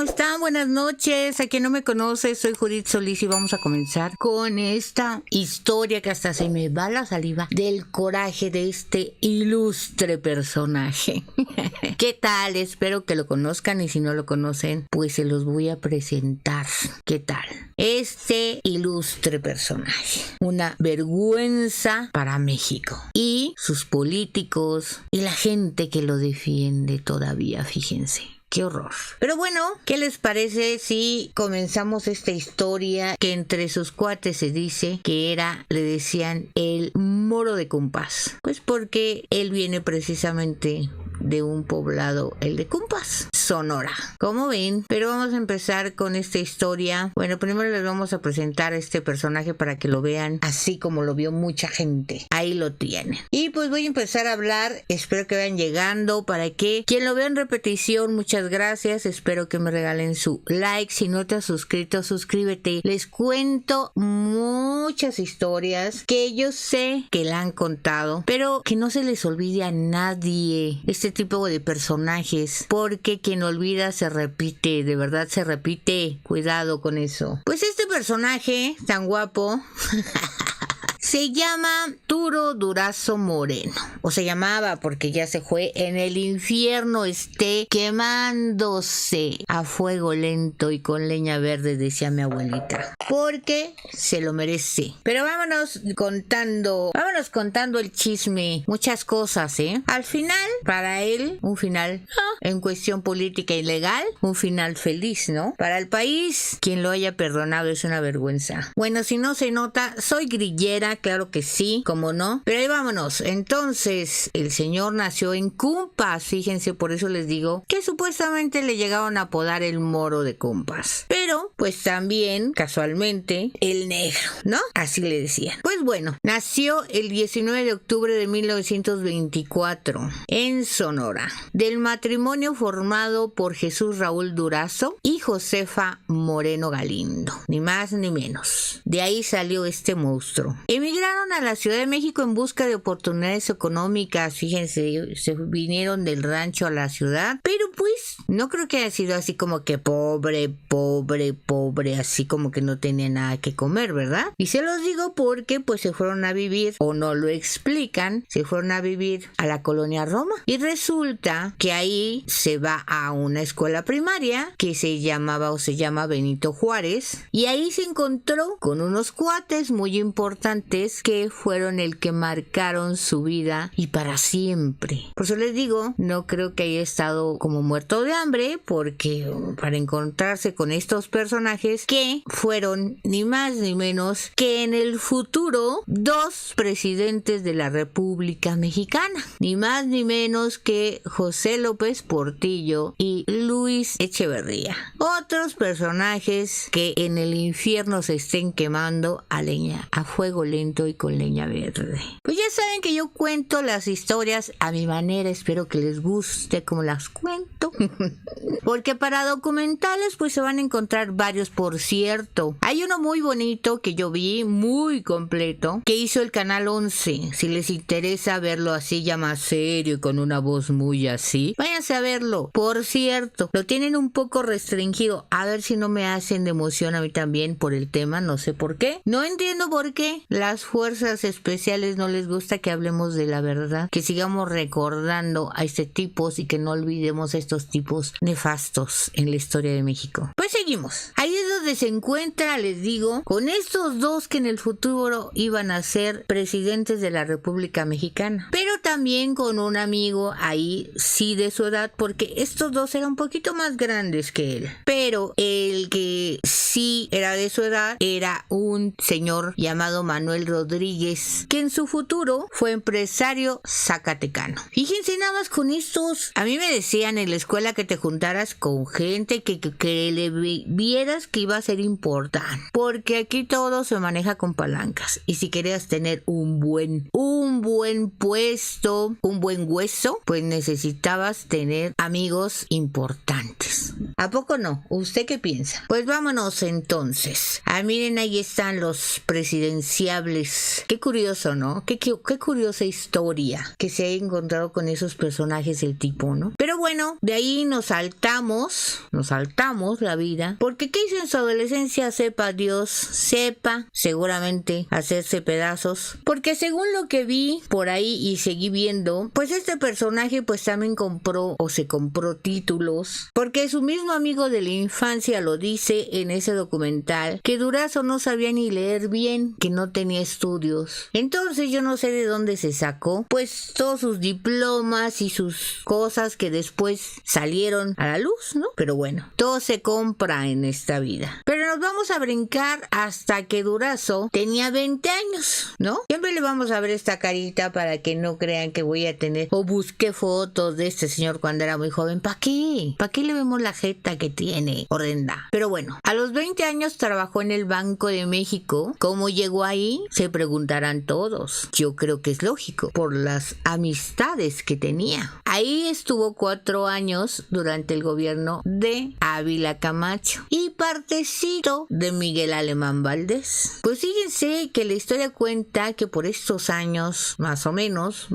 ¿cómo están? Buenas noches. A quien no me conoce, soy Judith Solís y vamos a comenzar con esta historia que hasta se me va la saliva del coraje de este ilustre personaje. ¿Qué tal? Espero que lo conozcan y si no lo conocen, pues se los voy a presentar. ¿Qué tal? Este ilustre personaje, una vergüenza para México y sus políticos y la gente que lo defiende todavía, fíjense. ¡Qué horror! Pero bueno, ¿qué les parece si comenzamos esta historia que entre sus cuates se dice que le decían el Moro de Cumpas? Pues porque él viene precisamente de un poblado, el de Cumpas, Sonora. ¿Cómo ven? Pero vamos a empezar con esta historia. Bueno, primero les vamos a presentar a este personaje para que lo vean así como lo vio mucha gente. Ahí lo tienen. Y pues voy a empezar a hablar. Espero que vayan llegando para que quien lo vea en repetición, muchas gracias. Espero que me regalen su like. Si no te has suscrito, suscríbete. Les cuento muchas historias que yo sé que la han contado, pero que no se les olvide a nadie este tipo de personajes, porque quien olvida se repite, de verdad se repite. Cuidado con eso. Pues este personaje tan guapo se llama Arturo Durazo Moreno, o se llamaba porque ya se fue. En el infierno esté quemándose a fuego lento y con leña verde, decía mi abuelita, porque se lo merece. Pero vámonos contando el chisme, muchas cosas, Al final, para él, un final en cuestión política y legal, un final feliz, ¿no? Para el país, quien lo haya perdonado es una vergüenza. Bueno, si no se nota, soy grillera, claro que sí, como no. Pero ahí vámonos. Entonces, el señor nació en Cumpas, fíjense, por eso les digo que supuestamente le llegaron a apodar el Moro de Cumpas. Pero, pues también, casualmente, el negro, ¿no? Así le decían. Pues bueno, nació el 19 de octubre de 1924 en Sonora, del matrimonio formado por Jesús Raúl Durazo y Josefa Moreno Galindo, ni más ni menos. De ahí salió este monstruo. Emigraron a la Ciudad de México en busca de oportunidades económicas, fíjense, se vinieron del rancho a la ciudad, pero pues no creo que haya sido así como que pobre, así como que no tenía nada que comer, ¿verdad? Y se los digo porque pues se fueron a vivir, o no lo explican, se fueron a vivir a la colonia Roma y resulta que ahí se va a una escuela primaria que se llama Benito Juárez, y ahí se encontró con unos cuates muy importantes que fueron el que marcaron su vida y para siempre. Por eso les digo, no creo que haya estado como muerto de hambre, porque para encontrarse con estos personajes que fueron ni más ni menos que en el futuro 2 presidentes de la República Mexicana, ni más ni menos que José López Portillo y Luis Echeverría. Otros personajes que en el infierno se estén quemando a fuego lento y con leña verde. Pues ya saben que yo cuento las historias a mi manera, espero que les guste como las cuento. Porque para documentales pues se van a encontrar varios, por cierto. Hay uno muy bonito que yo vi, muy completo, que hizo el Canal 11. Si les interesa verlo así ya más serio y con una voz muy así, váyanse a verlo. Por cierto, lo tienen un poco restringido, a ver si no me hacen de emoción a mí también por el tema, no sé por qué. No entiendo por qué las fuerzas especiales no les gusta que hablemos de la verdad, que sigamos recordando a este tipos y que no olvidemos a estos tipos nefastos en la historia de México. Pues seguimos. Ahí es donde se encuentra, les digo, con estos 2 que en el futuro iban a ser presidentes de la República Mexicana, pero también con un amigo ahí sí de su edad, porque estos 2 eran un poquito más grandes que él, pero el que sí era de su edad era un señor llamado Manuel Rodríguez, que en su futuro fue empresario zacatecano. Fíjense nada más con estos. A mí me decían en la escuela que te juntaras con gente que le vieras que iba a ser importante, porque aquí todo se maneja con palancas, y si querías tener un buen puesto, un buen hueso, pues necesitabas tener amigos importantes. ¿A poco no? ¿Usted qué piensa? Pues vámonos entonces. Miren, ahí están los presidenciables. Qué curioso, ¿no? Qué curiosa historia que se ha encontrado con esos personajes del tipo, ¿no? Pero bueno, de ahí nos saltamos la vida, porque ¿qué hizo en su adolescencia? Sepa Dios, sepa seguramente hacerse pedazos, porque según lo que vi por ahí y seguí viendo, pues este personaje pues también se compró títulos, porque su mismo amigo de la infancia lo dice en ese documental, que Durazo no sabía ni leer bien, que no tenía estudios. Entonces yo no sé de dónde se sacó pues todos sus diplomas y sus cosas que después salieron a la luz, ¿no? Pero bueno, todo se compra en esta vida. Pero nos vamos a brincar hasta que Durazo tenía 20 años, ¿no? Siempre le vamos a ver esta carita para que no crean que voy a tener o busqué fotos de este señor cuando era muy joven. ¿Para qué? ¿Para qué le vemos la jeta que tiene? Horrenda. Pero bueno, a los 20 años trabajó en el Banco de México. ¿Cómo llegó ahí? Se preguntarán todos. Yo creo que es lógico, por las amistades que tenía. Ahí estuvo 4 años durante el gobierno de Ávila Camacho y partecito de Miguel Alemán Valdés. Pues fíjense que la historia cuenta que por estos años, más o menos,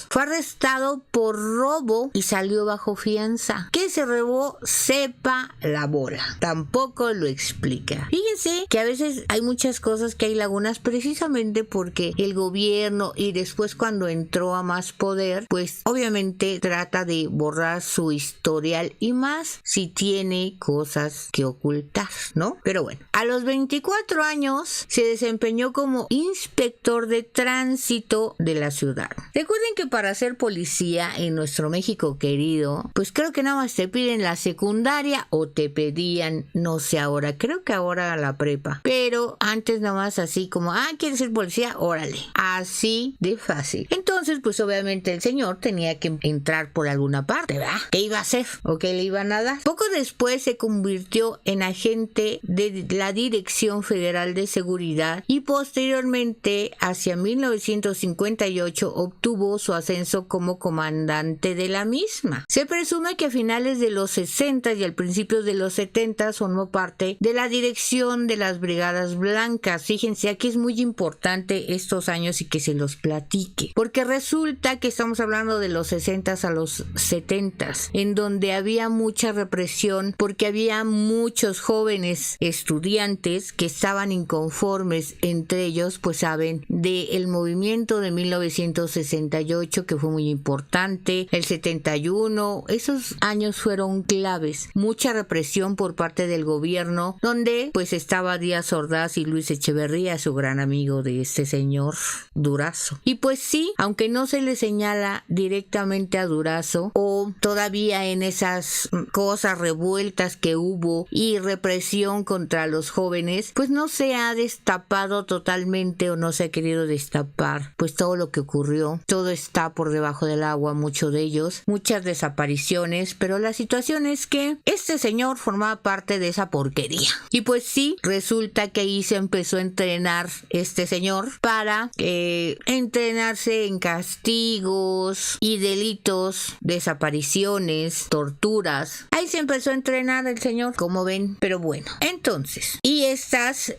fue arrestado por robo y salió bajo fianza. ¿Qué se robó? Sepa la bola. Tampoco lo explica. Fíjense que a veces hay muchas cosas que hay lagunas precisamente porque el gobierno y después cuando entró a más poder, pues obviamente trata de borrar su historial y más si tiene cosas que ocultar, ¿no? Pero bueno, a los 24 años se desempeñó como inspector de tránsito de la ciudad. Recuerden que para ser policía en nuestro México querido, pues creo que nada más te piden la secundaria o te pedían, no sé ahora, creo que ahora la prepa, pero antes nada más así como, ¿quieres ser policía? Órale, así de fácil. Entonces, pues obviamente el señor tenía que entrar por alguna parte, ¿verdad? ¿Qué iba a hacer? ¿O qué le iban a dar? Poco después se convirtió en agente de la Dirección Federal de Seguridad y posteriormente, hacia 1958, obtuvo su ascenso como comandante de la misma. Se presume que a finales de los 60 y al principio de los 70 formó parte de la dirección de las Brigadas Blancas. Fíjense, aquí es muy importante estos años y que se los platique, porque resulta que estamos hablando de los 60 a los 70, en donde había mucha represión porque había muchos jóvenes estudiantes que estaban inconformes, entre ellos, pues saben, del movimiento de 1968 que fue muy importante, el 71, esos años fueron claves, mucha represión por parte del gobierno, donde pues estaba Díaz Ordaz y Luis Echeverría, su gran amigo de este señor Durazo. Y pues sí, aunque no se le señala directamente a Durazo o todavía en esas cosas revueltas que hubo y represión contra los jóvenes, pues no se ha destapado totalmente o no se ha querido destapar pues todo lo que ocurrió. Todo está por debajo del agua, mucho de ellos, muchas desapariciones, pero la situación es que este señor formaba parte de esa porquería. Y pues sí, resulta que ahí se empezó a entrenar este señor para entrenarse en castigos y delitos, desapariciones, torturas. Ahí se empezó a entrenar el señor, como ven. Pero bueno, entonces, y estas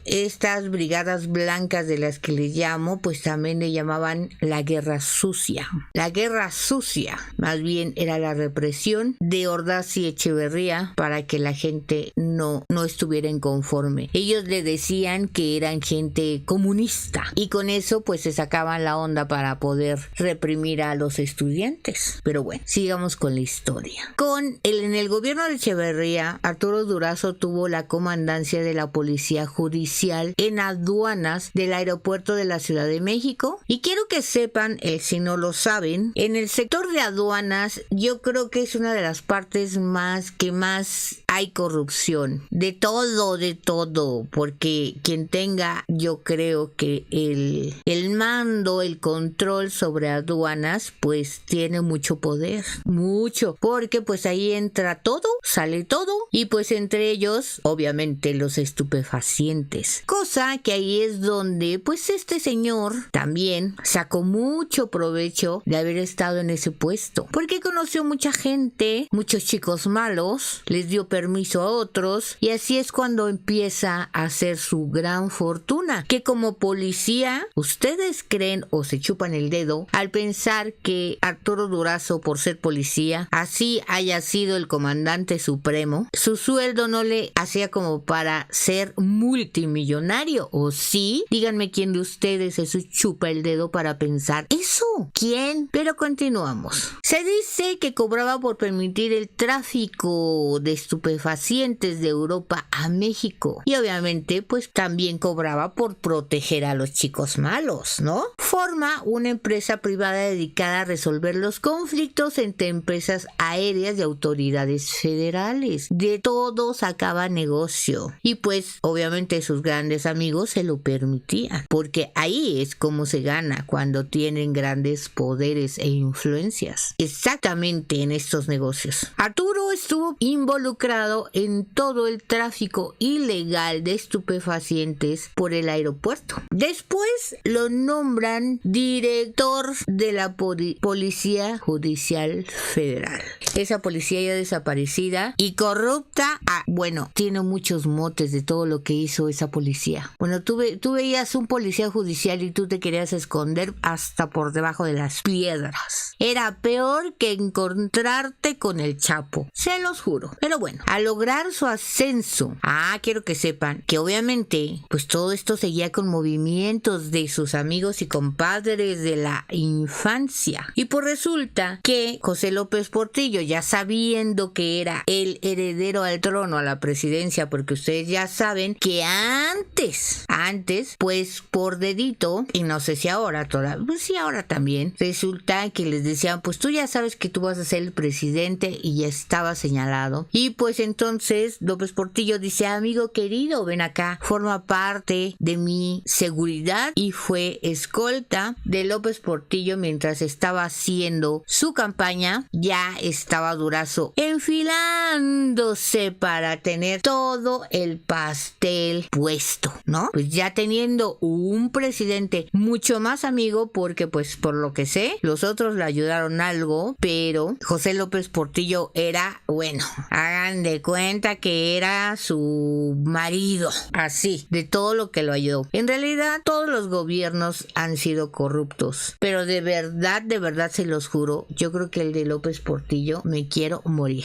brigadas blancas de las que les llamo, pues también le llamaban la guerra sucia. La guerra sucia, más bien, era la represión de Ordaz y Echeverría para que la gente no estuviera inconforme. Ellos le decían que eran gente comunista y con eso pues se sacaban la onda para poder reprimir a los estudiantes. Pero bueno, sigamos con la historia. En el gobierno de Echeverría, Arturo Durazo tuvo la comandancia de la Policía Judicial en aduanas del aeropuerto de la Ciudad de México. Y quiero que sepan, si no lo saben, en el sector de aduanas yo creo que es una de las partes que más hay corrupción. De todo, porque quien tenga, yo creo que el mando, el control sobre sobre aduanas pues tiene mucho poder, mucho, porque pues ahí entra todo, sale todo y pues entre ellos obviamente los estupefacientes, cosa que ahí es donde pues este señor también sacó mucho provecho de haber estado en ese puesto, porque conoció mucha gente, muchos chicos malos, les dio permiso a otros y así es cuando empieza a hacer su gran fortuna, que como policía, ¿ustedes creen o se chupan el dedo al pensar que Arturo Durazo, por ser policía, así haya sido el comandante supremo, su sueldo no le hacía como para ser multimillonario? ¿O sí? Díganme quién de ustedes se chupa el dedo para pensar eso. ¿Quién? Pero continuamos. Se dice que cobraba por permitir el tráfico de estupefacientes de Europa a México. Y obviamente, pues también cobraba por proteger a los chicos malos, ¿no? Forma una empresa privada dedicada a resolver los conflictos entre empresas aéreas y autoridades federales. De todo sacaba negocio. Y pues, obviamente, sus grandes amigos se lo permitían. Porque ahí es como se gana cuando tienen grandes poderes e influencias. Exactamente en estos negocios. Arturo estuvo involucrado en todo el tráfico ilegal de estupefacientes por el aeropuerto. Después lo nombran director de la Policía Judicial Federal. Esa policía ya desaparecida y corrupta. Bueno, tiene muchos motes de todo lo que hizo esa policía. Bueno, tú veías un policía judicial y tú te querías esconder hasta por debajo de las piedras. Era peor que encontrarte con el Chapo, se los juro. Pero bueno, al lograr su ascenso, quiero que sepan que obviamente pues todo esto seguía con movimientos de sus amigos y compadres de la infancia. Y pues resulta que José López Portillo, ya sabiendo que era el heredero al trono, a la presidencia, porque ustedes ya saben que antes, pues por dedito, y no sé si ahora pues sí, ahora también, resulta que les decían, pues tú ya sabes que tú vas a ser el presidente y ya estaba señalado. Y pues entonces López Portillo dice, amigo querido, ven acá, forma parte de mi seguridad, y fue escolta de López Portillo mientras estaba haciendo su campaña. Ya estaba Durazo enfilándose para tener todo el pastel puesto, ¿no? Pues ya teniendo un presidente mucho más amigo, porque pues por lo que sé, los otros le ayudaron algo, pero José López Portillo era, bueno, hagan de cuenta que era su marido, así, de todo lo que lo ayudó. En realidad, todos los gobiernos han sido corruptos, pero de verdad se los juro, yo creo que el de López Portillo, me quiero morir,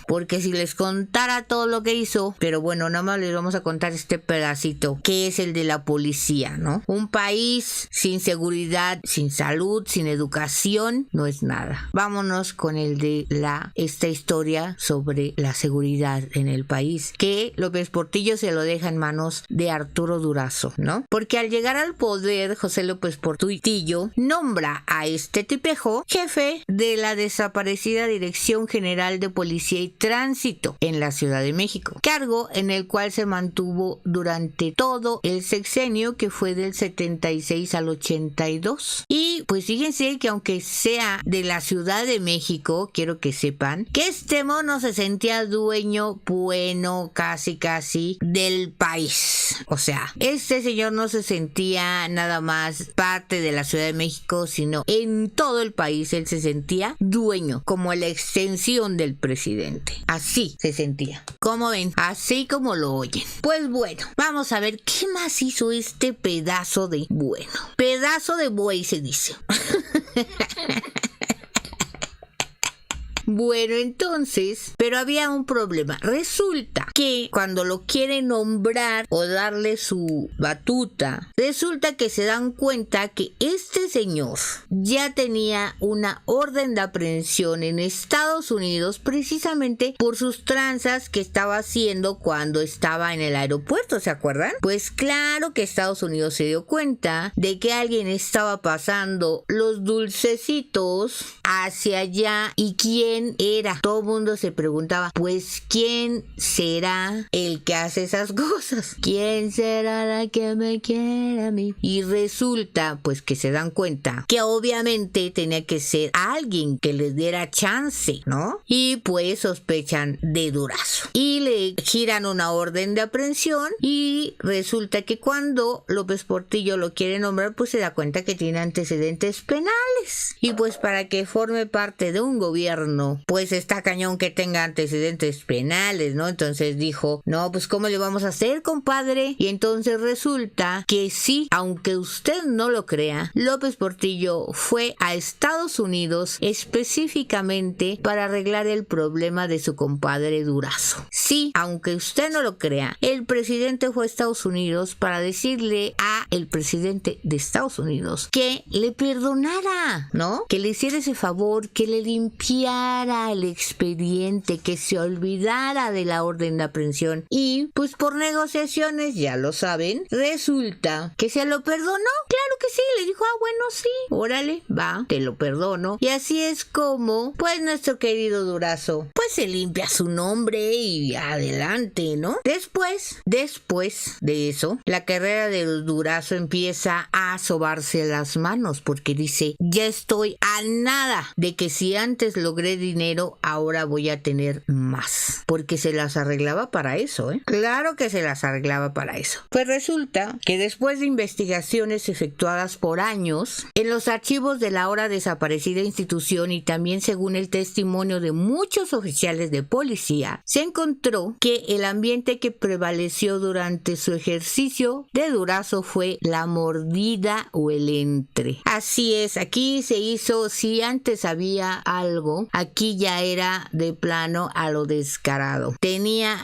porque si les contara todo lo que hizo, pero bueno, nada más les vamos a contar este pedacito, que es el de la policía, ¿no? Un país sin seguridad, sin salud, sin educación, no es nada. Vámonos con el de esta historia sobre la seguridad en el país, que López Portillo se lo deja en manos de Arturo Durazo, ¿no? Porque al llegar al poder, José López Portillo nombra a este tipejo jefe de la desaparecida Dirección General de Policía y Tránsito en la Ciudad de México, cargo en el cual se mantuvo durante todo el sexenio, que fue del 76 al 82. Y pues fíjense que aunque sea de la Ciudad de México, quiero que sepan que este mono se sentía dueño, bueno, casi del país. O sea, este señor no se sentía nada más parte de la Ciudad de México, sino en todo el país él se sentía dueño, como la extensión del presidente. Así se sentía. ¿Cómo ven? Así como lo oyen. Pues bueno, vamos a ver qué más hizo este pedazo de buey se dice. Bueno, entonces, pero había un problema. Resulta que cuando lo quieren nombrar o darle su batuta, resulta que se dan cuenta que este señor ya tenía una orden de aprehensión en Estados Unidos precisamente por sus tranzas que estaba haciendo cuando estaba en el aeropuerto, ¿se acuerdan? Pues claro que Estados Unidos se dio cuenta de que alguien estaba pasando los dulcecitos hacia allá. ¿Y quién quién era. Todo el mundo se preguntaba, pues ¿quién será el que hace esas cosas? ¿Quién será la que me quiere a mí? Y resulta pues que se dan cuenta que obviamente tenía que ser alguien que les diera chance, ¿no? Y pues sospechan de Durazo y le giran una orden de aprehensión, y resulta que cuando López Portillo lo quiere nombrar, pues se da cuenta que tiene antecedentes penales, y pues para que forme parte de un gobierno pues está cañón que tenga antecedentes penales, ¿no? Entonces dijo, no, pues ¿cómo le vamos a hacer, compadre? Y entonces resulta que sí, aunque usted no lo crea, López Portillo fue a Estados Unidos específicamente para arreglar el problema de su compadre Durazo. Sí, aunque usted no lo crea, el presidente fue a Estados Unidos para decirle a el presidente de Estados Unidos que le perdonara, ¿no? Que le hiciera ese favor, que le limpiara el expediente, que se olvidara de la orden de aprehensión. Y pues por negociaciones, ya lo saben, resulta que se lo perdonó. Claro que sí, le dijo, bueno, sí, órale, va, te lo perdono. Y así es como pues nuestro querido Durazo pues se limpia su nombre y adelante, ¿no? Después de eso, la carrera de Durazo empieza a sobarse las manos, porque dice, ya estoy a nada de que si antes logré dinero, ahora voy a tener más, porque se las arreglaba para eso, ¿eh? Claro que se las arreglaba para eso. Pues resulta que después de investigaciones efectuadas por años en los archivos de la ahora desaparecida institución, y también según el testimonio de muchos oficiales de policía, se encontró que el ambiente que prevaleció durante su ejercicio de Durazo fue la mordida o el entre. Así es, aquí se hizo, si antes había algo, aquí ya era de plano a lo descarado.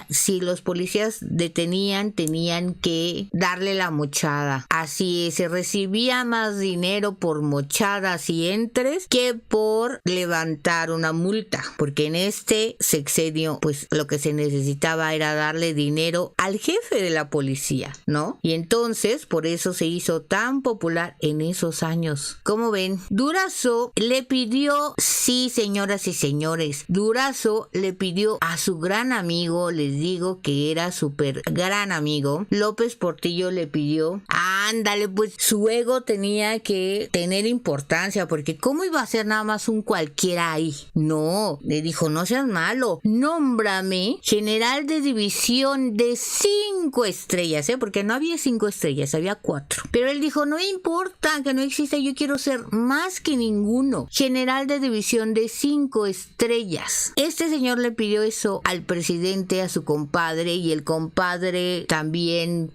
Si los policías detenían, tenían que darle la mochada. Así es, se recibía más dinero por mochadas y entres que por levantar una multa, porque en este sexenio pues lo que se necesitaba era darle dinero al jefe de la policía, ¿no? Y entonces por eso se hizo tan popular en esos años. Como ven, Durazo le pidió, sí, señoras y señores, Durazo le pidió a su gran amigo, les digo que era súper gran amigo, López Portillo le pidió, ándale, pues su ego tenía que tener importancia, porque ¿cómo iba a ser nada más un cualquiera ahí? No, le dijo, no seas malo, nómbrame general de división de 5 estrellas, porque no había 5 estrellas, había 4. Pero él dijo, no importa que no exista, yo quiero ser más que ninguno, general de división de 5 estrellas. Este señor le pidió eso al presidente, a su compadre, y el compadre también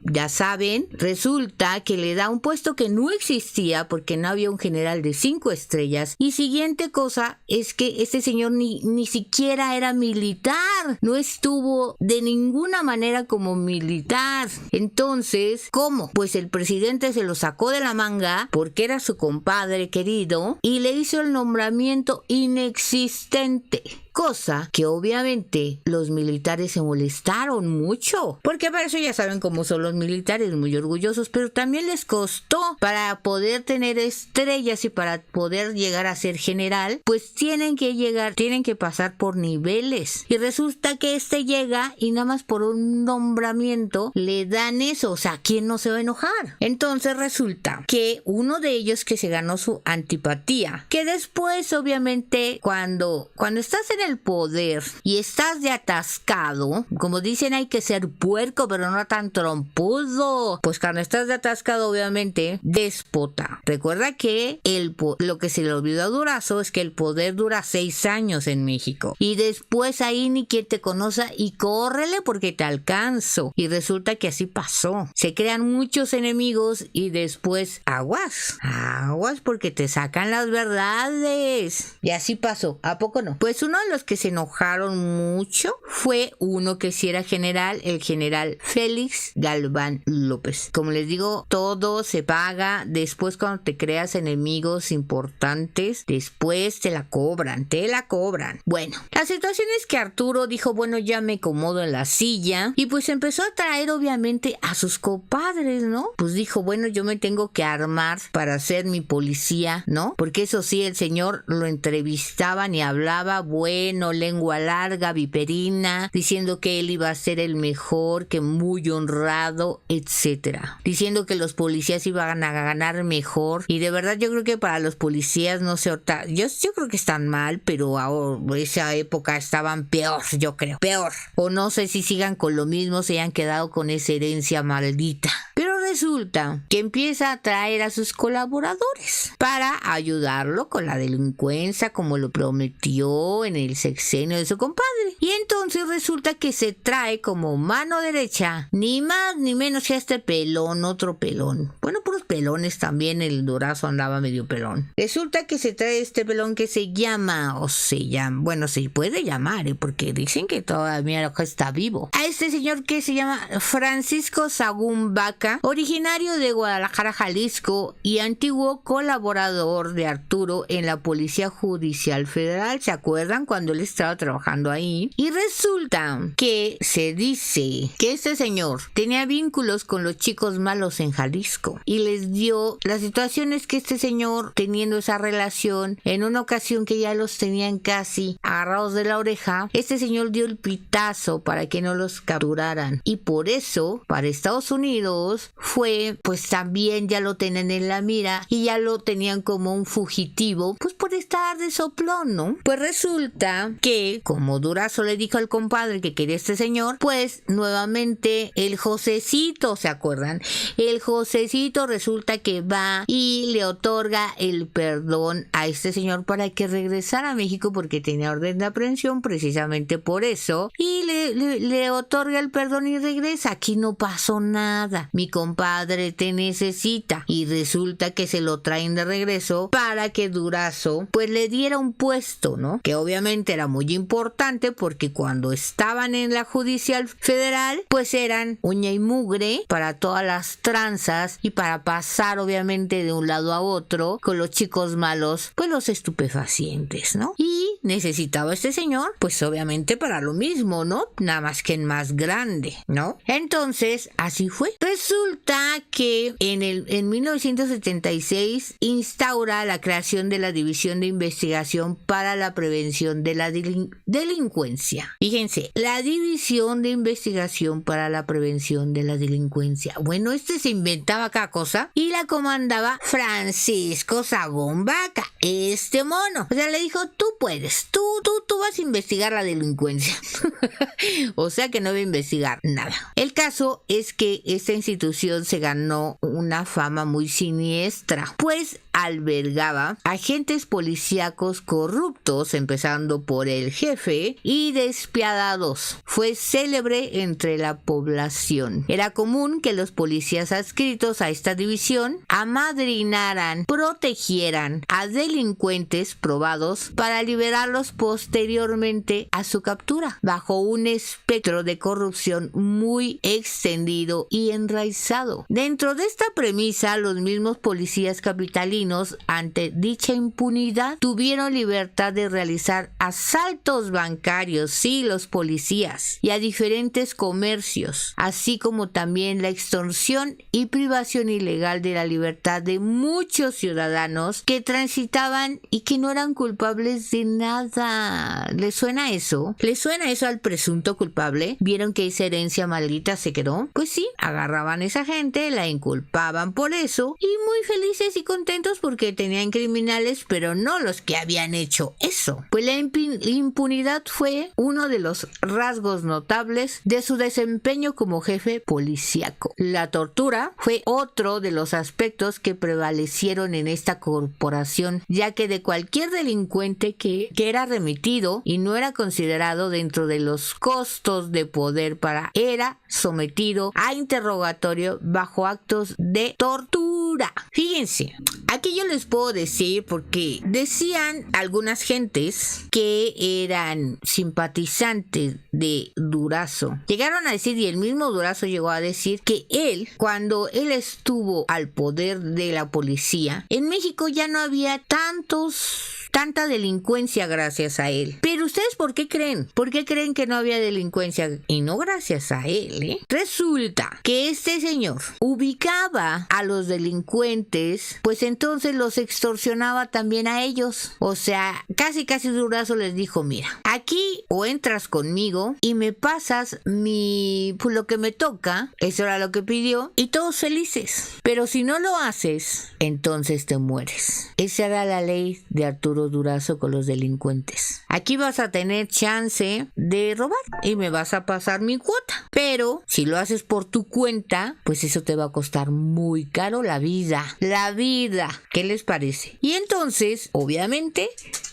ya saben, resulta que le da un puesto que no existía porque no había un general de 5 estrellas. Y siguiente cosa es que este señor ni siquiera era militar, no estuvo de ninguna manera como militar. Entonces, ¿cómo? Pues el presidente se lo sacó de la manga porque era su compadre querido y le hizo el nombramiento inexistente. Cosa que obviamente los militares se molestaron mucho, porque para eso ya saben cómo son los militares, muy orgullosos, pero también les costó para poder tener estrellas y para poder llegar a ser general, pues tienen que pasar por niveles. Y resulta que este llega y nada más por un nombramiento le dan eso, o sea, ¿quién no se va a enojar? Entonces resulta que uno de ellos que se ganó su antipatía, que después obviamente cuando estás en el poder y estás de atascado, como dicen, hay que ser puerco pero no tan trompudo, pues cuando estás de atascado obviamente déspota. Recuerda que lo que se le olvidó a Durazo es que el poder dura 6 años en México y después ahí ni quien te conoce y córrele porque te alcanzo. Y resulta que así pasó, se crean muchos enemigos y después aguas porque te sacan las verdades. Y así pasó, ¿a poco no? Pues uno de los que se enojaron mucho fue uno que sí era general, el general Félix Galván López. Como les digo, todo se paga. Después, cuando te creas enemigos importantes, después te la cobran. Bueno, la situación es que Arturo dijo, bueno, ya me acomodo en la silla, y pues empezó a traer obviamente a sus compadres, ¿no? Pues dijo, bueno, yo me tengo que armar para ser mi policía, ¿no? Porque eso sí, el señor lo entrevistaban y hablaba, bueno, lengua larga, viperina, diciendo que él iba a ser el mejor, que muy honrado, etcétera, diciendo que los policías iban a ganar mejor. Y de verdad yo creo que para los policías, no sé, yo creo que están mal, pero ahora esa época estaban peor, yo creo, peor, o no sé si sigan con lo mismo, se hayan quedado con esa herencia maldita. Pero resulta que empieza a traer a sus colaboradores para ayudarlo con la delincuencia, como lo prometió en el sexenio de su compadre. Y entonces resulta que se trae como mano derecha, ni más ni menos que a este pelón, otro pelón. Bueno, puros pelones también, el Durazo andaba medio pelón. Resulta que se trae este pelón que se llama, bueno, se puede llamar, porque dicen que todavía está vivo. A este señor que se llama Francisco Sagún Vaca, originario de Guadalajara, Jalisco, y antiguo colaborador de Arturo en la Policía Judicial Federal. ¿Se acuerdan cuando él estaba trabajando ahí? Y resulta que se dice que este señor tenía vínculos con los chicos malos en Jalisco, y les dio la situación es que este señor, teniendo esa relación, en una ocasión que ya los tenían casi agarrados de la oreja, este señor dio el pitazo para que no los capturaran, y por eso para Estados Unidos fue, pues también ya lo tenían en la mira y ya lo tenían como un fugitivo, pues por estar de soplón, ¿no? Pues resulta que, como Durazo le dijo al compadre que quería este señor, pues nuevamente el Josecito, ¿se acuerdan? El Josecito resulta que va y le otorga el perdón a este señor para que regresara a México, porque tenía orden de aprehensión precisamente por eso, y le otorga el perdón y regresa. Aquí no pasó nada, mi compadre te necesita, y resulta que se lo traen de regreso para que Durazo pues le diera un puesto, ¿no? Que obviamente era muy importante, porque cuando estaban en la Judicial Federal pues eran uña y mugre para todas las tranzas y para pasar obviamente de un lado a otro con los chicos malos, pues los estupefacientes, ¿no? Y necesitaba este señor pues obviamente para lo mismo, ¿no? Nada más que en más grande, ¿no? Entonces así fue. Resulta que en 1976 instaura la creación de la División de Investigación para la Prevención de la Delincuencia. Fíjense, la División de Investigación para la Prevención de la Delincuencia. Bueno, se inventaba cada cosa y la comandaba Francisco Sagún Vaca, este mono. O sea, le dijo, tú puedes, tú vas a investigar la delincuencia. O sea que no iba a investigar nada. El caso es que esta institución se ganó una fama muy siniestra, pues albergaba agentes policíacos corruptos, empezando por el jefe, y despiadados. Fue célebre entre la población. Era común que los policías adscritos a esta división amadrinaran, protegieran a delincuentes probados para liberarlos posteriormente a su captura, bajo un espectro de corrupción muy extendido y enraizado. Dentro de esta premisa, los mismos policías capitalinos, ante dicha impunidad, tuvieron libertad de realizar asaltos bancarios, sí, los policías, y a diferentes comercios, así como también la extorsión y privación ilegal de la libertad de muchos ciudadanos que transitaban y que no eran culpables de nada. ¿Les suena eso? ¿Les suena eso al presunto culpable? ¿Vieron que esa herencia maldita se quedó? Pues sí, agarraban a esa gente, la inculpaban por eso, y muy felices y contentos porque tenían criminales, pero no los que habían hecho eso. Pues la impunidad fue uno de los rasgos notables de su desempeño como jefe policíaco. La tortura fue otro de los aspectos que prevalecieron en esta corporación, ya que de cualquier delincuente que era remitido y no era considerado dentro de los costos de poder era sometido a interrogatorio bajo actos de tortura. tresura. Fíjense, aquí yo les puedo decir porque decían algunas gentes que eran simpatizantes de Durazo. Llegaron a decir, y el mismo Durazo llegó a decir, que él, cuando él estuvo al poder de la policía, en México ya no había tanta delincuencia gracias a él. Pero ¿ustedes por qué creen? ¿Por qué creen que no había delincuencia? Y no gracias a él, ¿eh? Resulta que este señor ubicaba a los delincuentes, pues entonces los extorsionaba también a ellos. O sea, casi Durazo les dijo, mira, aquí o entras conmigo y me pasas pues lo que me toca, eso era lo que pidió, y todos felices. Pero si no lo haces, entonces te mueres. Esa era la ley de Arturo Durazo con los delincuentes. Aquí vas a tener chance de robar y me vas a pasar mi cuota. Pero si lo haces por tu cuenta, pues eso te va a costar muy caro la vida. La vida. ¿Qué les parece? Y entonces, obviamente,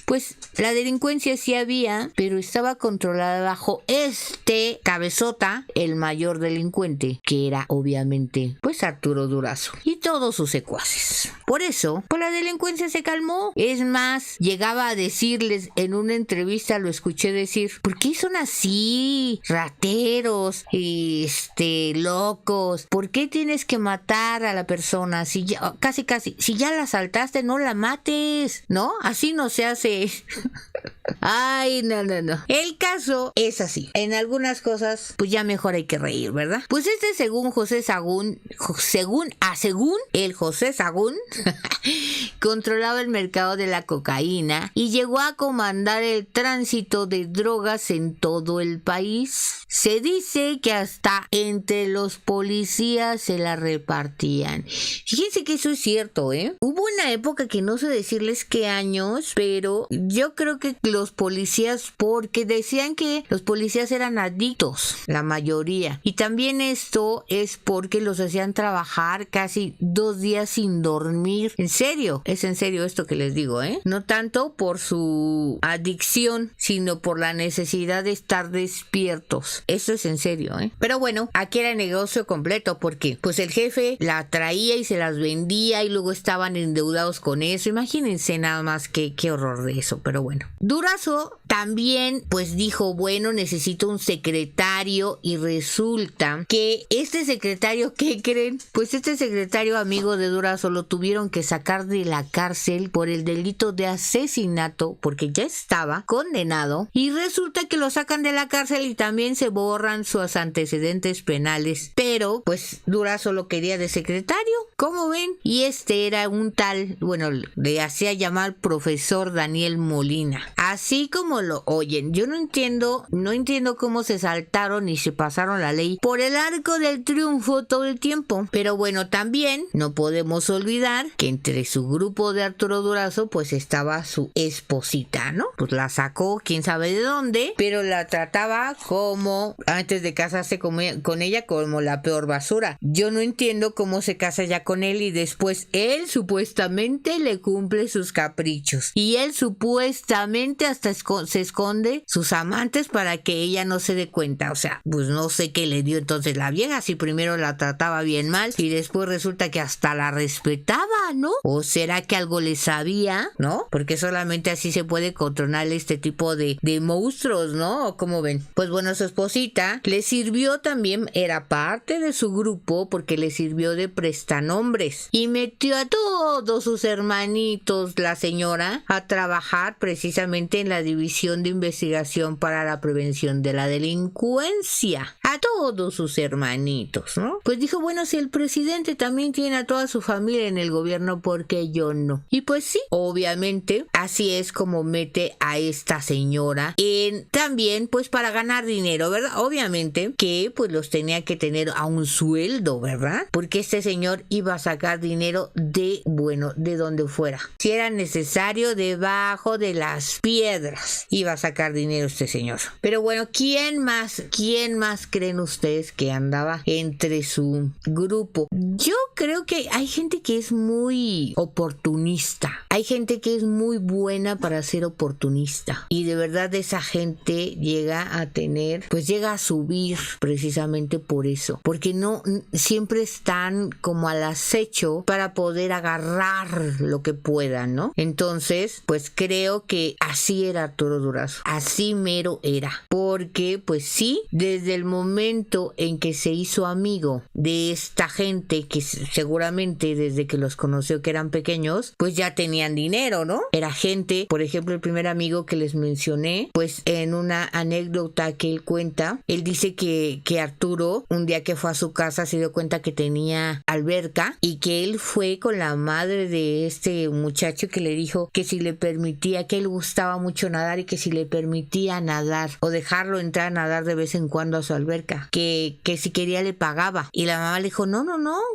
pues la delincuencia sí había, pero estaba controlada bajo este cabezota, el mayor delincuente, que era obviamente pues Arturo Durazo y todos sus secuaces. Por eso, pues la delincuencia se calmó. Es más, llegaba a decirles en una entrevista, lo escuché decir, ¿por qué son así? Rateros, locos. ¿Por qué tienes que matar a la persona? Si ya, casi, si ya la asaltaste, no la mates, ¿no? Así no se hace. Ay, no. El caso es así. En algunas cosas, pues ya mejor hay que reír, ¿verdad? Pues según José Sagún, según el José Sagún, controlaba el mercado de la cocaína y llegó a comandar el tránsito de drogas en todo el país. Se dice que hasta entre los policías se la repartían. Fíjense que eso es cierto, ¿eh? Hubo una época que no sé decirles qué años, pero yo creo que los policías, porque decían que los policías eran adictos, la mayoría. Y también esto es porque los hacían trabajar casi 2 días sin dormir. En serio, es en serio esto que les digo, ¿eh? No tanto por su adicción, sino por la necesidad de estar despiertos. Eso es en serio, ¿eh? Pero bueno, aquí era negocio completo porque pues el jefe la traía y se las vendía y luego estaban endeudados con eso. Imagínense nada más qué horror de eso, pero bueno. Durazo también pues dijo, bueno, necesito un secretario, y resulta que este secretario, ¿qué creen? Pues este secretario amigo de Durazo lo tuvieron que sacar de la cárcel por el delito de asesinato porque ya estaba condenado, y resulta que lo sacan de la cárcel y también se borran sus antecedentes penales, pero pues Durazo lo quería de secretario, ¿cómo ven? Y este era un tal, bueno, le hacía llamar profesor Daniel Molina. Así como lo oyen, yo no entiendo cómo se saltaron y se pasaron la ley por el arco del triunfo todo el tiempo. Pero bueno, también no podemos olvidar que entre su grupo de Arturo Durazo pues estaba su esposita, ¿no? Pues la sacó quién sabe de dónde, pero la trataba como, antes de casarse con ella, como la peor basura. Yo no entiendo cómo se casa ya con él y después él supuestamente le cumple sus caprichos. Y él supuestamente hasta se esconde sus amantes para que ella no se dé cuenta. O sea, pues no sé qué le dio entonces la vieja, si primero la trataba bien mal y después resulta que hasta la respetaba, ¿no? ¿O será que algo le sabía, no? Porque solamente así se puede controlar este tipo de monstruos, ¿no? ¿O cómo ven? Pues bueno, su esposita le sirvió también, era parte de su grupo porque le sirvió de prestanombres y metió a todos sus hermanitos, la señora, a trabajar precisamente en la División de Investigación para la Prevención de la Delincuencia. A todos sus hermanitos, ¿no? Pues dijo, bueno, si el presidente también tiene a toda su familia en el gobierno, ¿por qué yo no? Y pues sí, obviamente, así es como mete a esta señora también pues para ganar dinero, ¿verdad? Obviamente que pues los tenía que tener a un sueldo, ¿verdad? Porque este señor iba a sacar dinero de donde fuera. Si era necesario, debajo de las piedras iba a sacar dinero este señor. Pero bueno, ¿quién más creen ustedes que andaba entre su grupo? Yo creo que hay gente que es muy muy oportunista. Hay gente que es muy buena para ser oportunista y de verdad esa gente llega a tener, pues llega a subir precisamente por eso, porque no siempre están como al acecho para poder agarrar lo que puedan, ¿no? Entonces, pues creo que así era Arturo Durazo, así mero era, porque pues sí, desde el momento en que se hizo amigo de esta gente que seguramente desde que los conoció que eran pequeños, pues ya tenían dinero, ¿no? Era gente, por ejemplo, el primer amigo que les mencioné, pues en una anécdota que él cuenta, él dice que Arturo, un día que fue a su casa, se dio cuenta que tenía alberca y que él fue con la madre de este muchacho que le dijo que si le permitía, que él gustaba mucho nadar y que si le permitía nadar o dejarlo entrar a nadar de vez en cuando a su alberca, que si quería le pagaba. Y la mamá le dijo, no,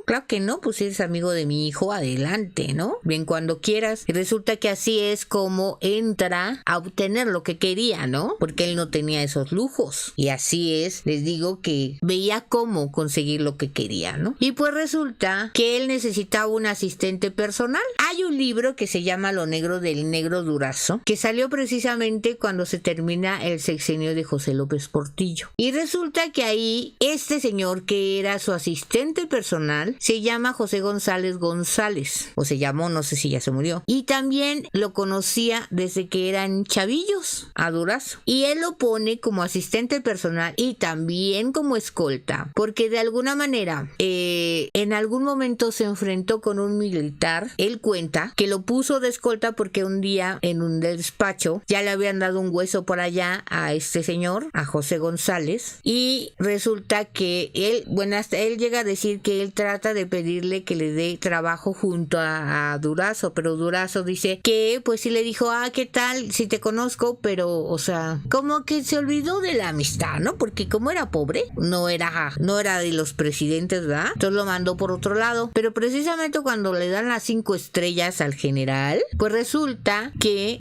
claro que no, pues eres amigo de mi hijo, adelante, ¿no? Bien cuando quieras. Y resulta que así es como entra a obtener lo que quería, ¿no? Porque él no tenía esos lujos. Y así es, les digo que veía cómo conseguir lo que quería, ¿no? Y pues resulta que él necesitaba un asistente personal. Hay un libro que se llama Lo Negro del Negro Durazo, que salió precisamente cuando se termina el sexenio de José López Portillo. Y resulta que ahí este señor que era su asistente personal se llama José González González, o se llamó, no sé si ya se murió. Y también lo conocía desde que eran chavillos a Durazo. Y él lo pone como asistente personal y también como escolta, porque de alguna manera en algún momento se enfrentó con un militar. Él cuenta que lo puso de escolta porque un día en un despacho ya le habían dado un hueso por allá a este señor, a José González, y resulta que él, bueno, hasta él llega a decir que él trata de pedirle que le dé trabajo junto a Durazo, pero Durazo dice que pues sí le dijo, ¿qué tal? Sí te conozco, pero o sea, como que se olvidó de la amistad, ¿no? Porque como era pobre, no era de los presidentes, ¿verdad? Entonces lo mandó por otro lado, pero precisamente cuando le dan las 5 estrellas al general, pues resulta que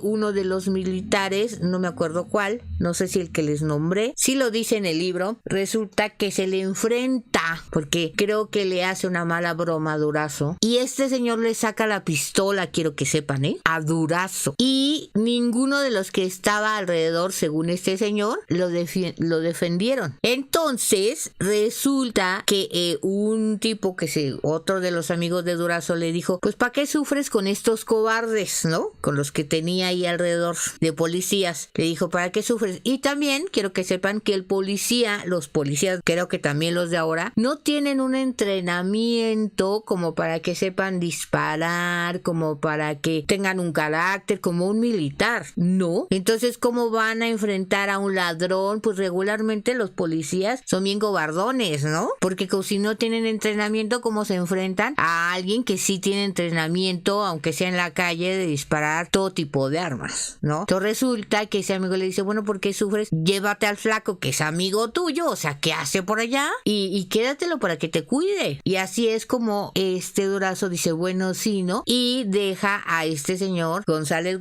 uno de los militares, no me acuerdo cuál, no sé si el que les nombré, sí lo dice en el libro, resulta que se le enfrenta, porque creo que le hace una mala broma a Durazo, y este señor le saca la pistola, quiero que sepan, a Durazo, y ninguno de los que estaba alrededor, según este señor, lo defendieron. Entonces resulta que un tipo otro de los amigos de Durazo le dijo, pues ¿para qué sufres con estos cobardes, no? Con los que tenía ahí alrededor de policías. Le dijo, ¿para qué sufres? Y también quiero que sepan que los policías, creo que también los de ahora, no tienen un entrenamiento como para que sepan disparar, como para que tengan un carácter como un militar, ¿no? Entonces, ¿cómo van a enfrentar a un ladrón? Pues regularmente los policías son bien cobardones, ¿no? Porque si no tienen entrenamiento, ¿cómo se enfrentan a alguien que sí tiene entrenamiento, aunque sea en la calle, de disparar todo tipo de armas, ¿no? Entonces resulta que ese amigo le dice, bueno, ¿por qué sufres? Llévate al flaco que es amigo tuyo, o sea, ¿qué hace por allá? Y quédatelo para que te cuide. Y así es como Durazo dice, bueno, sí, ¿no? Y deja a este señor González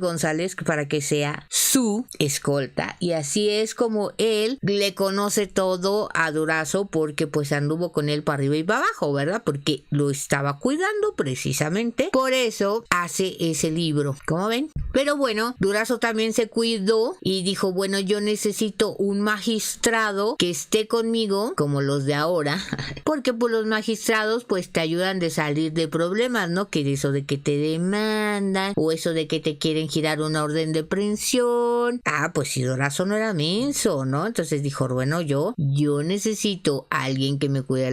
para que sea su escolta. Y así es como él le conoce todo a Durazo, porque pues anduvo con él para arriba y para abajo, ¿verdad? Porque lo estaba cuidando precisamente. Por eso hace ese libro, ¿cómo ven? Pero bueno, Durazo también se cuidó y dijo, bueno, yo necesito un magistrado que esté conmigo, como los de ahora, porque pues los magistrados pues te ayudan de salir de problemas, ¿no? Que eso de que te demandan o eso de que te quieren girar una orden de aprehensión. Pues si Durazo no era menso, ¿no? Entonces dijo, bueno, yo necesito a alguien que me cuide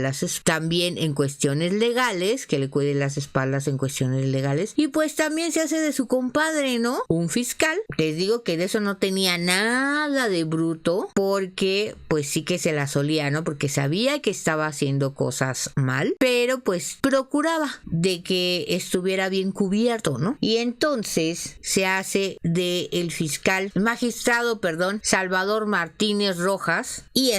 también en cuestiones legales, que le cuide las espaldas en cuestiones legales, y pues también se hace de su compadre, ¿no? Un fiscal. Les digo que de eso no tenía nada de bruto, porque pues sí que se la solía, ¿no? Porque sabía que estaba haciendo cosas mal, pero pues procuraba de que estuviera bien cubierto, ¿no? Y entonces se hace de el magistrado, Salvador Martínez Rojas, y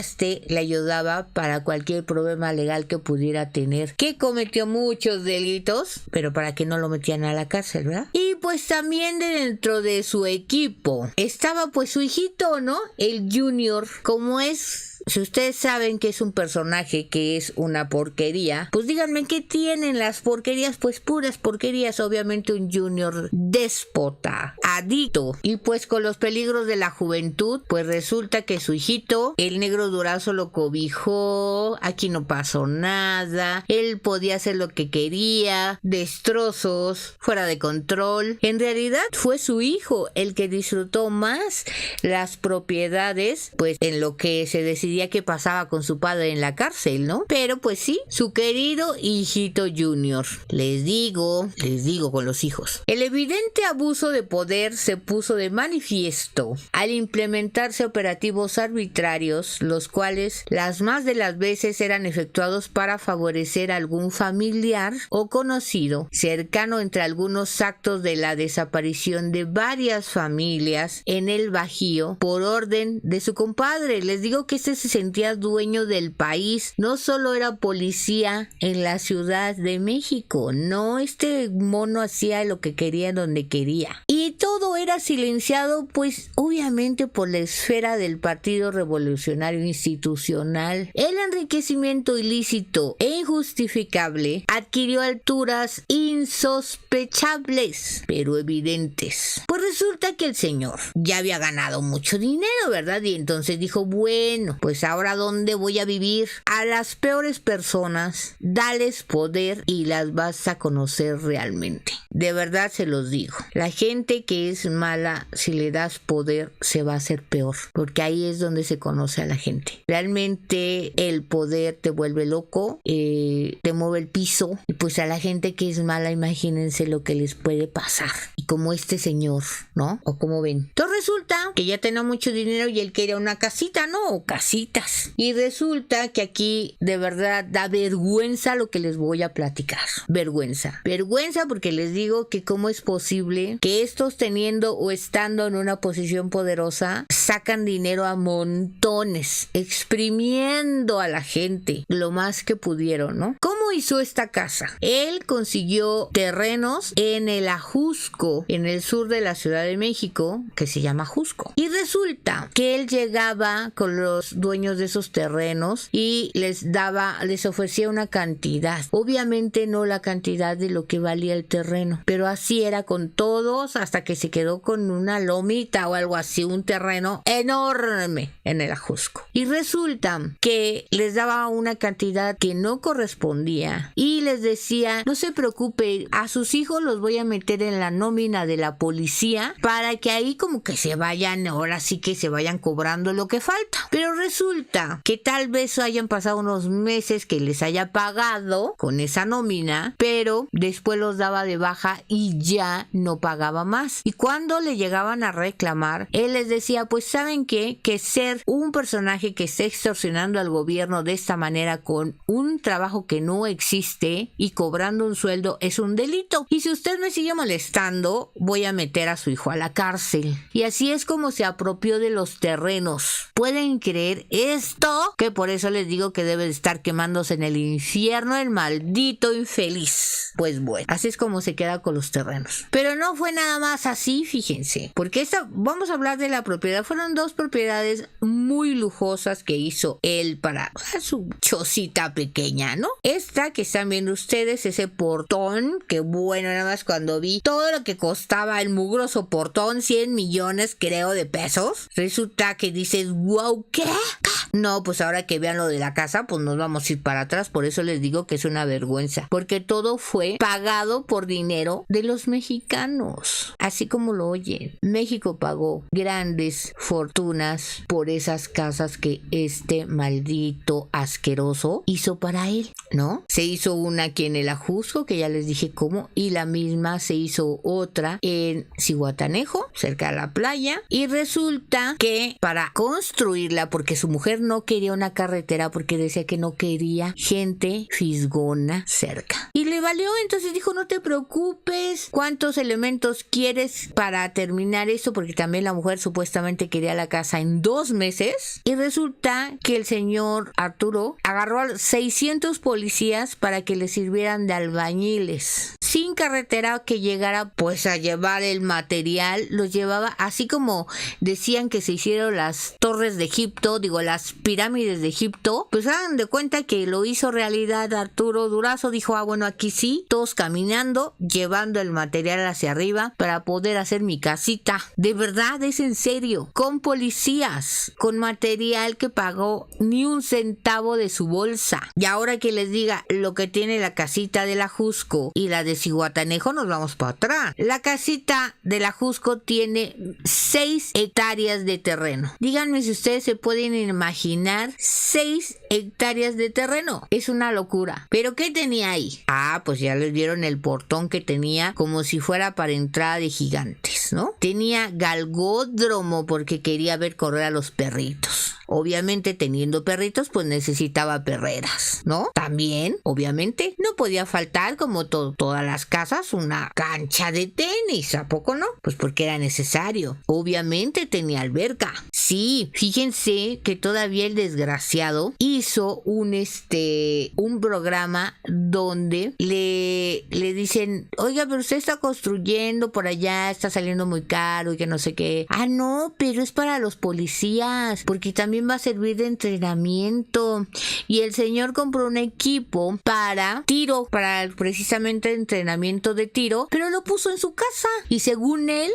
le ayudaba para cualquier problema legal que pudiera tener, que cometió muchos delitos, pero para que no lo metían a la cárcel, ¿verdad? Y pues también dentro de su equipo estaba pues su hijito, ¿no? El Junior, como es Si ustedes saben que es un personaje que es una porquería, pues díganme qué tienen las porquerías, pues puras porquerías. Obviamente un Junior déspota, adicto, y pues con los peligros de la juventud, pues resulta que su hijito, el negro Durazo, lo cobijó, aquí no pasó nada, él podía hacer lo que quería, destrozos, fuera de control. En realidad fue su hijo el que disfrutó más las propiedades, pues en lo que se decidía que pasaba con su padre en la cárcel, ¿no? Pero pues sí, su querido hijito Junior. Les digo con los hijos. El evidente abuso de poder se puso de manifiesto al implementarse operativos arbitrarios, los cuales las más de las veces eran efectuados para favorecer a algún familiar o conocido cercano entre algunos actos de la desaparición de varias familias en el Bajío por orden de su compadre. Les digo que este se sentía dueño del país, no solo era policía en la Ciudad de México, no, este mono hacía lo que quería donde quería. Y todo era silenciado, pues obviamente por la esfera del Partido Revolucionario Institucional. El enriquecimiento ilícito e injustificable adquirió alturas insospechables, pero evidentes. Pues resulta que el señor ya había ganado mucho dinero, ¿verdad? Y entonces dijo, bueno, pues ahora ¿dónde voy a vivir? A las peores personas, dales poder y las vas a conocer realmente. De verdad se los digo. La gente que es mala, si le das poder, se va a hacer peor, porque ahí es donde se conoce a la gente. Realmente el poder te vuelve loco, te mueve el piso, y pues a la gente que es mala, imagínense lo que les puede pasar. Y como este señor, ¿no? O como ven. Entonces resulta que ya tenía mucho dinero y él quería una casita, ¿no? O casitas. Y resulta que aquí de verdad da vergüenza lo que les voy a platicar. Vergüenza porque les digo que cómo es posible que estos, teniendo o estando en una posición poderosa, sacan dinero a montones, exprimiendo a la gente lo más que pudieron, ¿no? ¿Cómo hizo esta casa? Él consiguió terrenos en el Ajusco, en el sur de la Ciudad de México, que se llama Ajusco. Y resulta que él llegaba con los dueños de esos terrenos y les ofrecía una cantidad. Obviamente no la cantidad de lo que valía el terreno, pero así era con todos, hasta que se quedó con una lomita o algo así, un terreno enorme en el Ajusco. Y resulta que les daba una cantidad que no correspondía y les decía, no se preocupe, a sus hijos los voy a meter en la nómina de la policía para que ahí como que se vayan, ahora sí que se vayan cobrando lo que falta. Pero resulta que tal vez hayan pasado unos meses que les haya pagado con esa nómina, pero después los daba de baja y ya no pagaba más. Y cuando le llegaban a reclamar, él les decía, pues ¿saben qué? Que ser un personaje que esté extorsionando al gobierno de esta manera con un trabajo que no existe y cobrando un sueldo es un delito. Y si usted me sigue molestando, voy a meter a su hijo a la cárcel. Y así es como se apropió de los terrenos. ¿Pueden creer esto? Que por eso les digo que debe de estar quemándose en el infierno el maldito infeliz. Pues bueno, así es como se queda con los terrenos. Pero no fue nada más así, fíjense. Porque vamos a hablar de la propiedad. Fueron dos propiedades muy lujosas que hizo él para su chocita pequeña, ¿no? Esta que están viendo ustedes, ese portón, que bueno, nada más cuando vi todo lo que costaba el mugroso portón, 100 millones creo de pesos, resulta que dices, wow, ¿qué? No, pues ahora que vean lo de la casa, pues nos vamos a ir para atrás. Por eso les digo que es una vergüenza, porque todo fue pagado por dinero de los mexicanos, así como lo oyen. México pagó grandes fortunas por esas casas que este maldito asqueroso hizo para él, ¿no? Se hizo una aquí en el Ajusco, que ya les dije cómo, y la misma se hizo otra en Zihuatanejo, cerca de la playa, y resulta que para construirla, porque su mujer no quería una carretera, porque decía que no quería gente fisgona cerca, y le valió. Entonces dijo, no te preocupes, ¿cuántos elementos quieres para terminar esto? Porque también la mujer supuestamente quería la casa en 2 meses, y resulta que el señor Arturo agarró a 600 policías para que le sirvieran de albañiles. sin carretera que llegara pues a llevar el material, los llevaba así como decían que se hicieron las torres de Egipto, las pirámides de Egipto, pues hagan de cuenta que lo hizo realidad Arturo Durazo. Dijo, bueno, aquí sí, todos caminando, llevando el material hacia arriba para poder hacer mi casita. De verdad, es en serio, con policías, con material que pagó ni un centavo de su bolsa. Y ahora que les diga lo que tiene la casita de la Jusco y la de Zihuatanejo, nos vamos para atrás. La casita de la Jusco tiene 6 hectáreas de terreno. Díganme si ustedes se pueden imaginar 6 hectáreas de terreno. Es una locura. ¿Pero qué tenía ahí? Pues ya les vieron el portón que tenía, como si fuera para entrada de gigantes, ¿no? Tenía galgódromo porque quería ver correr a los perritos. Obviamente, teniendo perritos, pues necesitaba perreras, ¿no? También, obviamente, no podía faltar, como todas las casas, una cancha de tenis. ¿A poco no? Pues porque era necesario. Obviamente tenía alberca. Sí, fíjense que todavía el desgraciado hizo un programa donde le dicen, oiga, pero usted está construyendo por allá, está saliendo muy caro y que no sé qué. No, pero es para los policías, porque también va a servir de entrenamiento. Y el señor compró un equipo para tiro, para precisamente entrenamiento de tiro, pero lo puso en su casa. Y según él,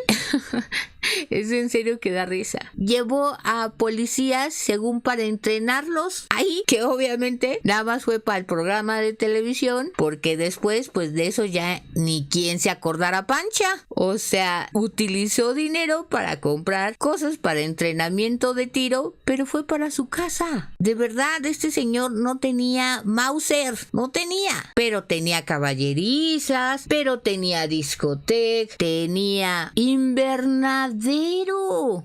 es en serio que da risa, llevó a policías según para entrenarlos ahí, que obviamente nada más fue para el programa de televisión, porque después pues de eso ya ni quien se acordara pancha. O sea, utilizó dinero para comprar cosas para entrenamiento de tiro, pero fue para su casa. De verdad, este señor no tenía Mauser, no tenía, pero tenía caballerizas, pero tenía discoteca, tenía invernadero,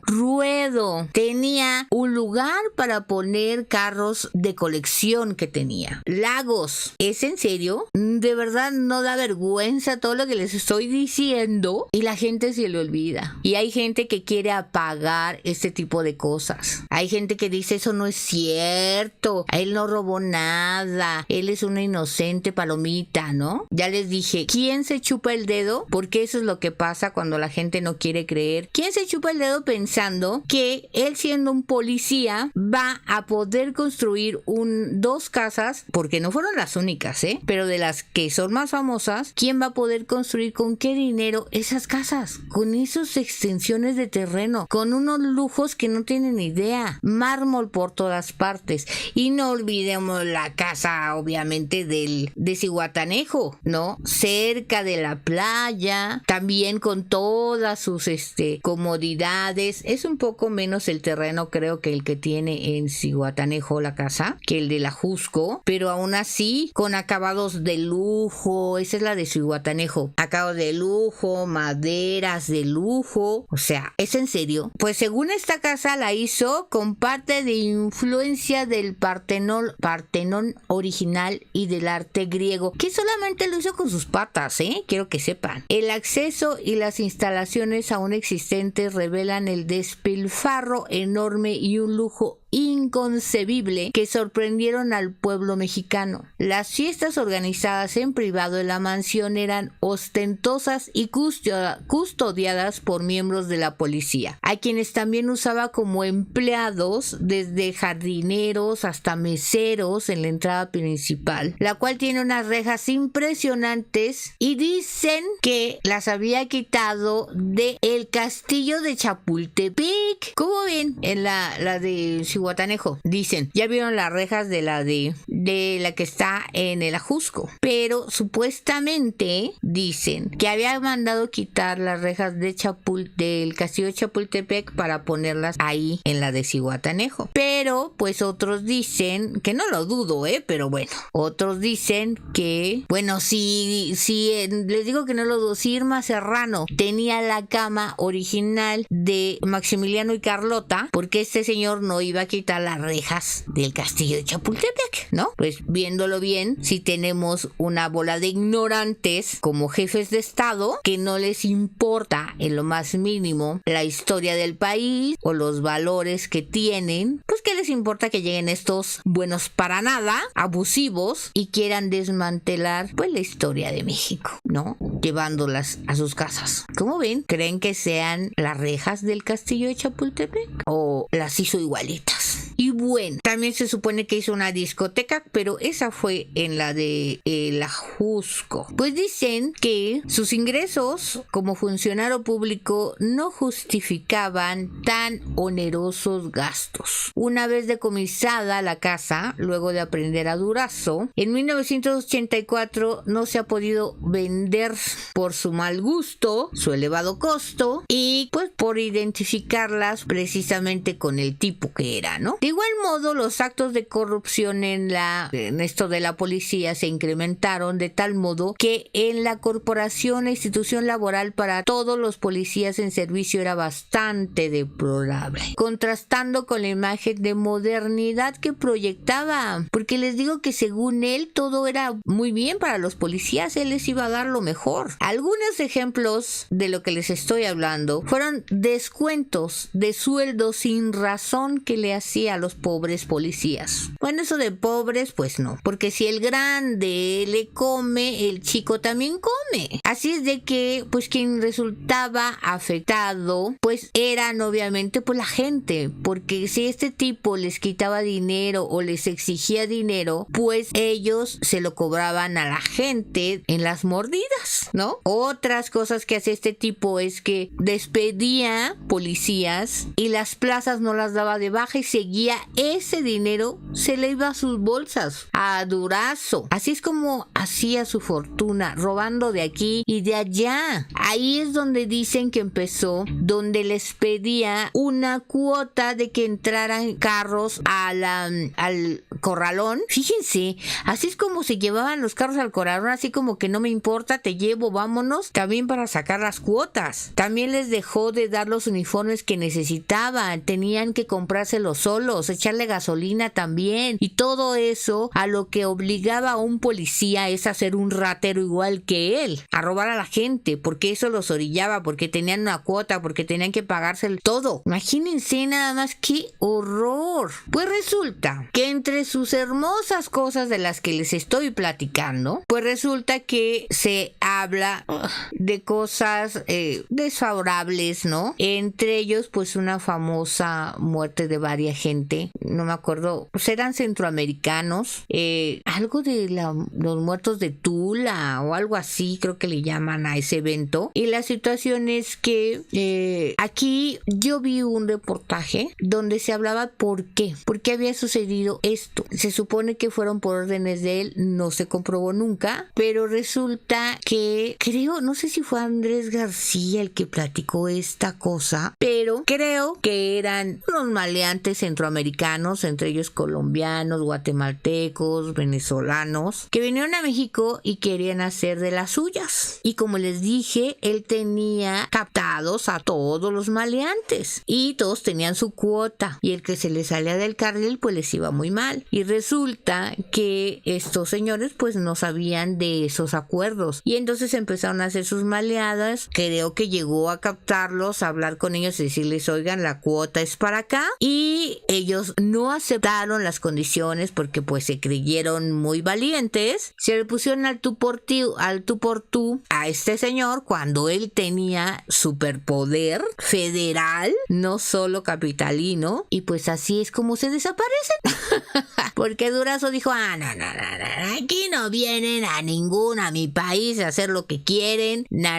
ruedo, tenía un lugar para poner carros de colección que tenía, lagos. ¿Es en serio? De verdad no da vergüenza todo lo que les estoy diciendo y la gente se le olvida. Y hay gente que quiere apagar este tipo de cosas. Hay gente que dice, eso no es cierto, él no robó nada, él es una inocente palomita, ¿no? Ya les dije, ¿quién se chupa el dedo? Porque eso es lo que pasa cuando la gente no quiere creer. ¿Quién se chupa el dedo pensando que él, siendo un policía, va a poder construir dos casas? Porque no fueron las únicas, pero de las que son más famosas, ¿quién va a poder construir con qué dinero esas casas? Con esas extensiones de terreno, con unos lujos que no tienen idea, mármol por todas partes. Y no olvidemos la casa, obviamente, de Zihuatanejo, ¿no? Cerca de la playa, también con todas sus comodidades. Es un poco menos el terreno, creo, que el que tiene en Zihuatanejo la casa, que el de la Jusco, pero aún así con acabados de lujo. Esa es la de Zihuatanejo, acabados de lujo, maderas de lujo. O sea, ¿es en serio? Pues según esta casa la hizo con parte de influencia del Partenón original y del arte griego, que solamente lo hizo con sus patas, quiero que sepan. El acceso y las instalaciones aún existentes revelan el despilfarro enorme y un lujo inconcebible que sorprendieron al pueblo mexicano. Las fiestas organizadas en privado en la mansión eran ostentosas y custodiadas por miembros de la policía, a quienes también usaba como empleados, desde jardineros hasta meseros en la entrada principal, la cual tiene unas rejas impresionantes y dicen que las había quitado de el castillo de Chapultepec. ¿Cómo ven? En la de Zihuatanejo. Dicen, ya vieron las rejas de la que está en el Ajusco, pero supuestamente dicen que había mandado quitar las rejas del castillo de Chapultepec para ponerlas ahí en la de Zihuatanejo. Pero pues otros dicen, que no lo dudo, pero bueno, otros dicen que, bueno, si les digo que no lo dudo, si Irma Serrano tenía la cama original de Maximiliano y Carlota, porque este señor no iba a quitar las rejas del castillo de Chapultepec, ¿no? Pues viéndolo bien, si tenemos una bola de ignorantes como jefes de estado que no les importa en lo más mínimo la historia del país o los valores que tienen, pues que les importa que lleguen estos buenos para nada, abusivos, y quieran desmantelar pues la historia de México. ¿no? Llevándolas a sus casas. ¿Cómo ven? ¿Creen que sean las rejas del castillo de Chapultepec? ¿O las hizo igualitas? Y bueno, también se supone que hizo una discoteca, pero esa fue en la de la Jusco. Pues dicen que sus ingresos como funcionario público no justificaban tan onerosos gastos. Una vez decomisada la casa, luego de aprender a Durazo, en 1984 no se ha podido vender por su mal gusto, su elevado costo y pues por identificarlas precisamente con el tipo que era, ¿no? De igual modo, los actos de corrupción en esto de la policía se incrementaron de tal modo que en la corporación e institución laboral para todos los policías en servicio era bastante deplorable, contrastando con la imagen de modernidad que proyectaba, porque les digo que según él todo era muy bien para los policías, él les iba a dar lo mejor. Algunos ejemplos de lo que les estoy hablando fueron descuentos de sueldo sin razón que le hacía a los pobres policías. Bueno, eso de pobres, pues no, porque si el grande le come, el chico también come. Así es de que, pues quien resultaba afectado, pues eran obviamente pues la gente, porque si este tipo les quitaba dinero o les exigía dinero, pues ellos se lo cobraban a la gente en las mordidas, ¿no? Otras cosas que hacía este tipo es que despedía policías y las plazas no las daba de baja y seguía ese dinero, se le iba a sus bolsas, a Durazo. Así es como hacía su fortuna, robando de aquí y de allá. Ahí es donde dicen que empezó, donde les pedía una cuota de que entraran carros al corralón. Fíjense, así es como se llevaban los carros al corralón, así como que no me importa, te llevo, vámonos, también para sacar las cuotas. También les dejó de dar los uniformes que necesitaban, tenían que comprárselos solos, echarle gasolina también, y todo eso a lo que obligaba a un policía es a ser un ratero igual que él, a robar a la gente, porque eso los orillaba, porque tenían una cuota, porque tenían que pagarse todo. Imagínense nada más, qué horror. Pues resulta que entre sus hermosas cosas de las que les estoy platicando, pues resulta que se habla de cosas desfavorables, ¿no? Entre ellos, pues una famosa muerte de varias gente, no me acuerdo, pues eran centroamericanos, algo de los muertos de Tula o algo así, creo que le llaman a ese evento. Y la situación es que aquí yo vi un reportaje donde se hablaba por qué había sucedido esto. Se supone que fueron por órdenes de él, no se comprobó nunca, pero resulta que creo, no sé si fue Andrés García el que platicó esta cosa, pero creo que eran unos maleantes centroamericanos, entre ellos colombianos, guatemaltecos, venezolanos, que vinieron a México y querían hacer de las suyas. Y como les dije, él tenía captados a todos los maleantes y todos tenían su cuota, y el que se les salía del carril pues les iba muy mal. Y resulta que estos señores pues no sabían de esos acuerdos, y entonces empezaron a hacer sus maleadas. Creo que llegó a captarlos, a hablar con ellos y decirles, oigan, la cuota es para acá, y ellos no aceptaron las condiciones porque pues se creyeron muy valientes, se le pusieron al tú por tú a este señor cuando él tenía superpoder federal, no solo capitalino, y pues así es como se desaparecen. Porque Durazo dijo, no, aquí no vienen a mi país a hacer lo que quieren, no,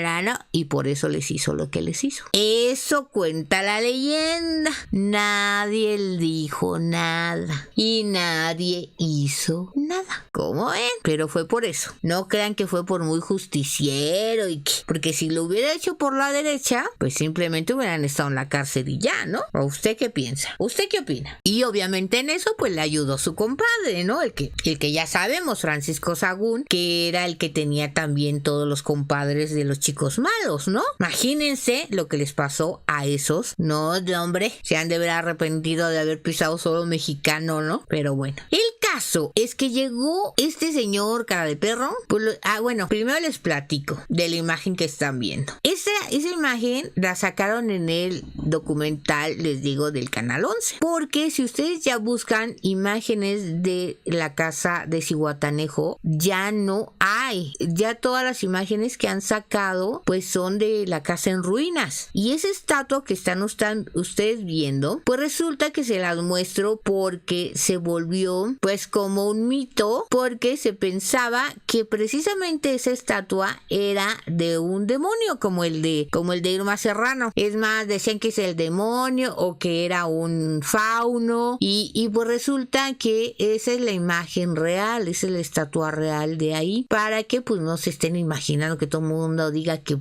y por eso les hizo lo que les hizo. Eso cuenta la leyenda. Nadie dijo nada y nadie hizo nada. ¿Cómo ven? Pero fue por eso. No crean que fue por muy justiciero porque si lo hubiera hecho por la derecha, pues simplemente hubieran estado en la cárcel y ya, ¿no? ¿O usted qué piensa? ¿Usted qué opina? Y obviamente en eso pues le ayudó su compadre, ¿no? El que ya sabemos, Francisco Sagún, que era el que tenía también todos los compadres de los chicos malos, ¿no? Imagínense lo que les pasó a esos. No, hombre, se han de haber arrepentido de haber pisado solo mexicano, ¿no? Pero bueno. El caso es que llegó este señor cara de perro. Pues bueno, primero les platico de la imagen que están viendo. Esa imagen la sacaron en el documental, les digo, del Canal 11. Porque si ustedes ya buscan imágenes de la casa de Zihuatanejo, ya no hay hay. Ya todas las imágenes que han sacado pues son de la casa en ruinas. Y esa estatua que están ustedes viendo, pues resulta que se las muestro porque se volvió pues como un mito, porque se pensaba que precisamente esa estatua era de un demonio, como el de Irma Serrano. Es más, decían que es el demonio o que era un fauno, y pues resulta que esa es la imagen real, esa es la estatua real de ahí, para que pues no se estén imaginando que todo el mundo diga que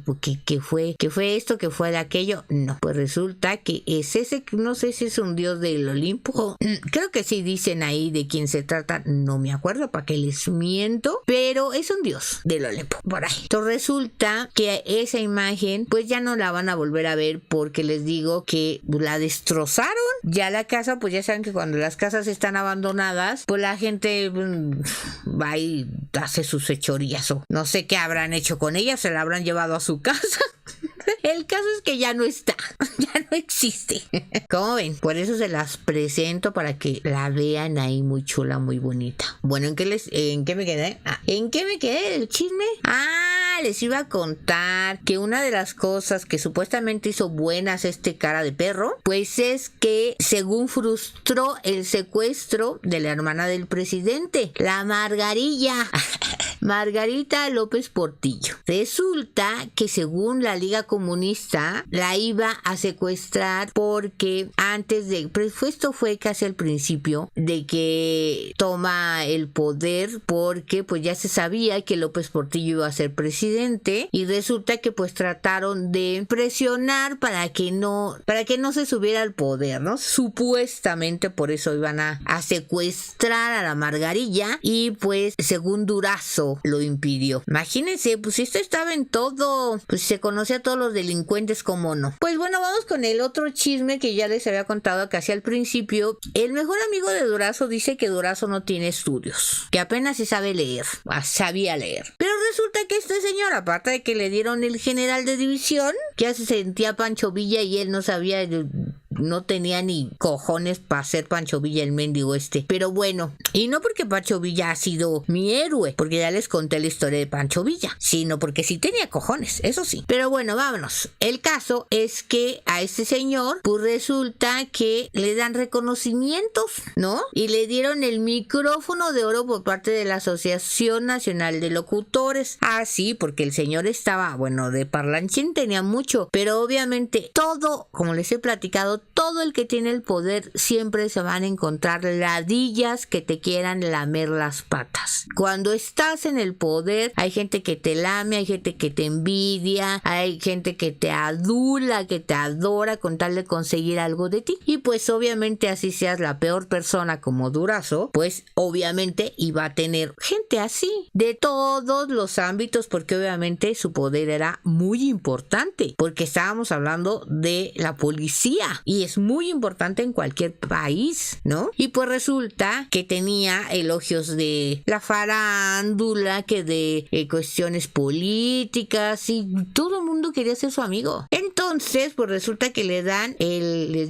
fue esto, que fue de aquello. No, pues resulta que es ese, no sé si es un dios del Olimpo, creo que sí dicen ahí de quién se trata, no me acuerdo para que les miento, pero es un dios del Olimpo, por ahí. Entonces resulta que esa imagen pues ya no la van a volver a ver, porque les digo que la destrozaron. Ya la casa, pues ya saben que cuando las casas están abandonadas, pues la gente va y hace sus fechorías, o no sé qué habrán hecho con ella, se la habrán llevado a su casa. El caso es que ya no está, ya no existe. ¿Cómo ven? Por eso se las presento para que la vean ahí, muy chula, muy bonita. Bueno, ¿en qué me quedé? ¿En qué me quedé el chisme? Les iba a contar que una de las cosas que supuestamente hizo buenas este cara de perro, pues es que según frustró el secuestro de la hermana del presidente, la Margarita López Portillo. Resulta que según la Liga Comunista la iba a secuestrar porque esto fue casi al principio de que toma el poder, porque pues ya se sabía que López Portillo iba a ser presidente, y resulta que pues trataron de presionar para que no se subiera al poder, ¿no? Supuestamente por eso iban a secuestrar a la Margarilla, y pues según Durazo lo impidió. Imagínense, pues esto estaba en todo, pues se conocía a todos los delincuentes, como no. Pues bueno, vamos con el otro chisme que ya les había contado casi al principio. El mejor amigo de Durazo dice que Durazo no tiene estudios, que apenas se sabe leer, sabía leer. Pero resulta que este señor, aparte de que le dieron el general de división, que ya se sentía Pancho Villa y él no sabía, no tenía ni cojones para ser Pancho Villa, el mendigo este. Pero bueno, y no porque Pancho Villa ha sido mi héroe, porque ya les conté la historia de Pancho Villa, sino porque sí tenía cojones, eso sí. Pero bueno, vámonos. El caso es que a este señor, pues resulta que le dan reconocimientos, ¿no? Y le dieron el micrófono de oro por parte de la Asociación Nacional de Locutores. Ah, sí, porque el señor estaba, bueno, de parlanchín tenía mucho, pero obviamente todo, como les he platicado, todo el que tiene el poder siempre se van a encontrar ladillas que te quieran lamer las patas. Cuando estás en el poder, hay gente que te lame, hay gente que te envidia, hay gente que te adula, que te adora con tal de conseguir algo de ti. Y pues obviamente así seas la peor persona como Durazo, pues obviamente iba a tener gente así de todos los ámbitos, porque obviamente su poder era muy importante, porque estábamos hablando de la policía y es muy importante en cualquier país, ¿no? Y pues resulta que tenía elogios de la farándula, que de cuestiones políticas, y todo el mundo quería ser su amigo. Entonces, pues resulta que le dan el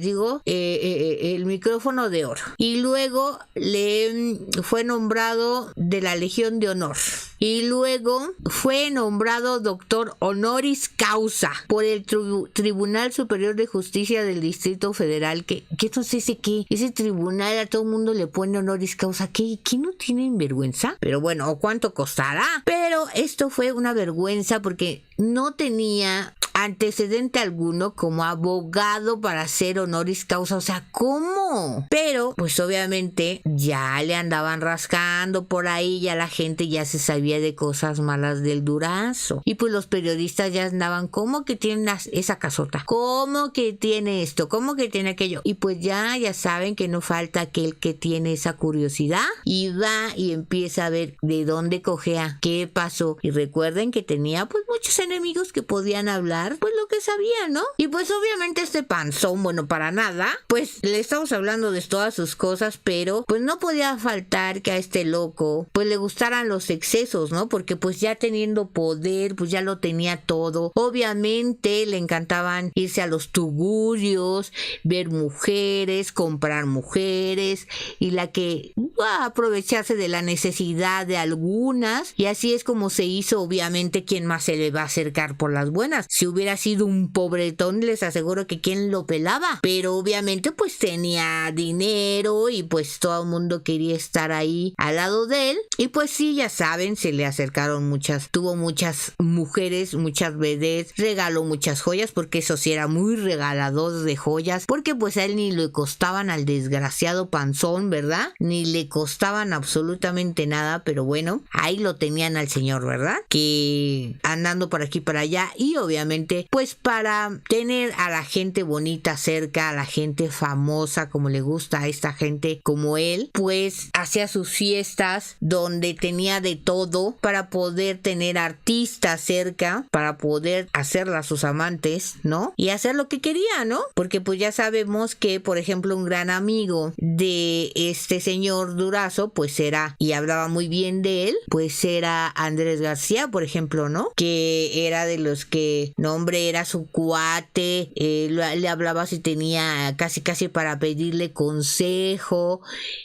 micrófono de oro, y luego le fue nombrado de la Legión de Honor, y luego fue nombrado doctor honoris causa por el Tribunal Superior de Justicia del Distrito Federal, que no sé si qué, ese tribunal a todo el mundo le pone honoris causa, ¿qué no tienen vergüenza? Pero bueno, ¿o cuánto costará? Pero esto fue una vergüenza porque no tenía antecedente alguno como abogado para hacer honoris causa, o sea, ¿cómo? Pero pues obviamente ya le andaban rascando por ahí, ya la gente ya se sabía de cosas malas del Durazo, y pues los periodistas ya andaban, ¿cómo que tiene esa casota? ¿Cómo que tiene esto? ¿Cómo que tiene aquello? Y pues ya saben que no falta aquel que tiene esa curiosidad y va y empieza a ver de dónde cojea, qué pasó. Y recuerden que tenía pues muchos enemigos que podían hablar contar pues lo que sabía, ¿no? Y pues obviamente este panzón, bueno, para nada, pues le estamos hablando de todas sus cosas, pero pues no podía faltar que a este loco pues le gustaran los excesos, ¿no? Porque pues ya teniendo poder, pues ya lo tenía todo. Obviamente le encantaban irse a los tugurios, ver mujeres, comprar mujeres, y la que va a aprovecharse de la necesidad de algunas, y así es como se hizo. Obviamente, ¿quién más se le va a acercar por las buenas? Si hubiera sido un pobretón, les aseguro que quién lo pelaba, pero obviamente pues tenía dinero y pues todo el mundo quería estar ahí al lado de él, y pues sí, ya saben, se le acercaron muchas, tuvo muchas mujeres, muchas vedettes, regaló muchas joyas, porque eso sí era muy regalador de joyas, porque pues a él ni le costaban al desgraciado panzón, ¿verdad? Ni le costaban absolutamente nada, pero bueno, ahí lo tenían al señor, ¿verdad? Que andando por aquí para allá, y obviamente pues para tener a la gente bonita cerca, a la gente famosa como le gusta a esta gente como él, pues hacía sus fiestas donde tenía de todo para poder tener artistas cerca, para poder hacerlas sus amantes, ¿no? Y hacer lo que quería, ¿no? Porque pues ya sabemos que, por ejemplo, un gran amigo de este señor Durazo pues era, y hablaba muy bien de él, pues era Andrés García, por ejemplo, ¿no? Que era de los que, no hombre, era su cuate, le hablaba si tenía casi para pedirle consejo,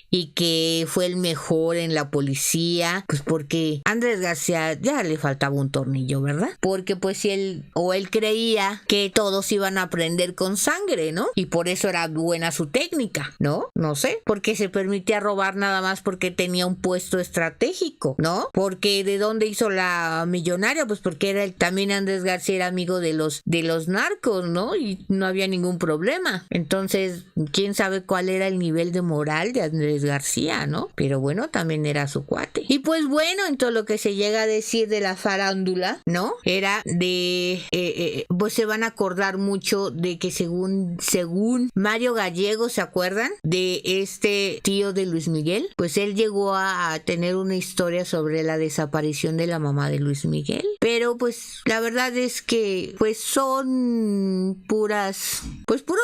y que fue el mejor en la policía, pues porque Andrés García ya le faltaba un tornillo, ¿verdad? Porque pues si él creía que todos iban a aprender con sangre, ¿no? Y por eso era buena su técnica, ¿no? No sé, porque se permitía robar nada más porque tenía un puesto estratégico, ¿no? Porque ¿de dónde hizo la millonaria? Pues porque también Andrés García era amigo de los narcos, ¿no? Y no había ningún problema. Entonces, quién sabe cuál era el nivel de moral de Andrés García, ¿no? Pero bueno, también era su cuate. Y pues bueno, en todo lo que se llega a decir de la farándula, ¿no? Era de, pues se van a acordar mucho de que según Mario Gallego, ¿se acuerdan? De este tío de Luis Miguel, pues él llegó a tener una historia sobre la desaparición de la mamá de Luis Miguel, pero pues la verdad es que pues son puros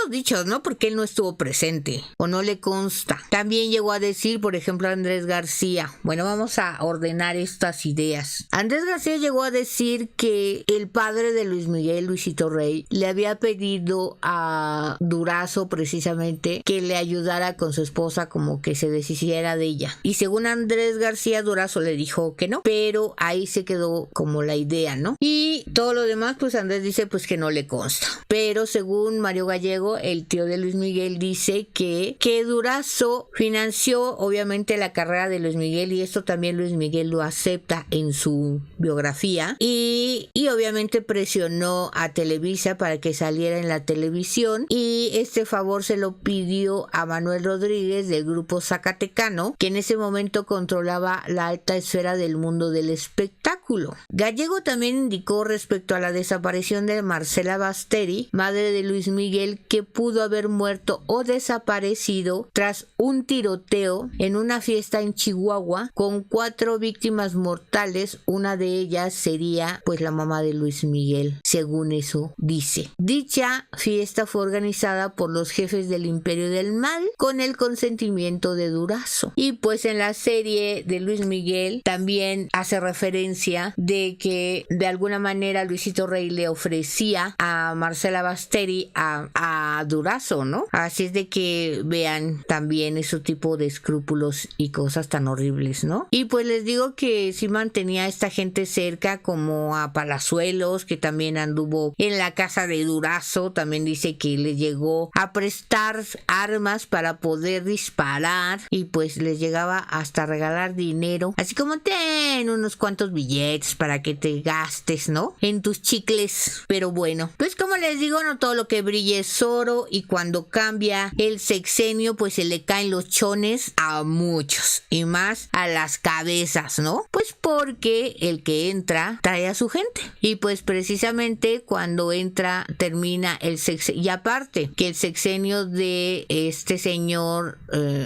dichos, ¿no? Porque él no estuvo presente o no le consta. También llegó a decir, por ejemplo, Andrés García, bueno, vamos a ordenar estas ideas. Andrés García llegó a decir que el padre de Luis Miguel, Luisito Rey, le había pedido a Durazo precisamente que le ayudara con su esposa, como que se deshiciera de ella. Y según Andrés García, Durazo le dijo que no, pero ahí se quedó como la idea, ¿no? Y todo lo demás, pues Andrés dice pues que no le consta. Pero según Mario Gallego, el tío de Luis Miguel, dice que Durazo financió obviamente la carrera de Luis Miguel, y esto también Luis Miguel lo acepta en su biografía, y obviamente presionó a Televisa para que saliera en la televisión, y este favor se lo pidió a Manuel Rodríguez del grupo Zacatecano, que en ese momento controlaba la alta esfera del mundo del espectáculo. Gallego también indicó respecto a la desaparición de Marcela Basteri, madre de Luis Miguel, que pudo haber muerto o desaparecido tras un tiroteo en una fiesta en Chihuahua con 4 víctimas mortales. Una de ellas sería pues la mamá de Luis Miguel, según eso dice. Dicha fiesta fue organizada por los jefes del Imperio del Mal con el consentimiento de Durazo. Y pues en la serie de Luis Miguel también hace referencia de que de alguna manera Luisito Rey le ofrecía a Marcela Basteri a Durazo, ¿no? Así es de que vean también ese tipo de escrúpulos y cosas tan horribles, ¿no? Y pues les digo que sí mantenía a esta gente cerca, como a Palazuelos, que también anduvo en la casa de Durazo. También dice que le llegó a prestar armas para poder disparar, y pues les llegaba hasta regalar dinero, así como ten unos cuantos billetes para que te gastes, ¿no? En tus chicles. Pero bueno, pues como les digo, no todo lo que brille es oro, y cuando cambia el sexenio pues se le caen los chones a muchos, y más a las cabezas, ¿no? Pues porque el que entra trae a su gente, y pues precisamente cuando entra termina el sexenio, y aparte que el sexenio de este señor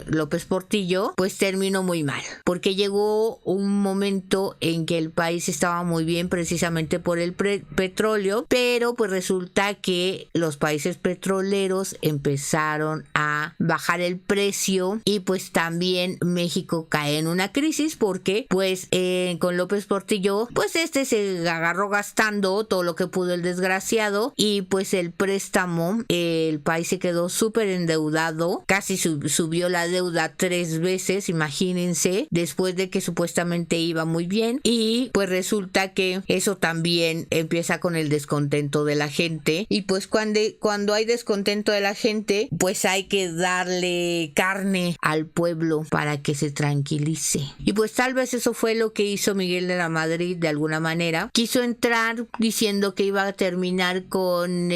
López Portillo pues terminó muy mal, porque llegó un momento en que el país estaba muy bien, precisamente por el petróleo, pero pues resulta que los países petroleros empezaron a bajar el precio y pues también México cae en una crisis porque pues con López Portillo pues se agarró gastando todo lo que pudo el desgraciado y pues el préstamo, el país se quedó súper endeudado, casi subió la deuda 3 veces, imagínense, después de que supuestamente iba muy bien, y pues resulta que eso también empieza con el descontento de la gente, y pues cuando hay descontento de la gente pues hay que darle carne al pueblo para que se tranquilice, y pues tal vez eso fue lo que hizo Miguel de la Madrid. De alguna manera quiso entrar diciendo que iba a terminar con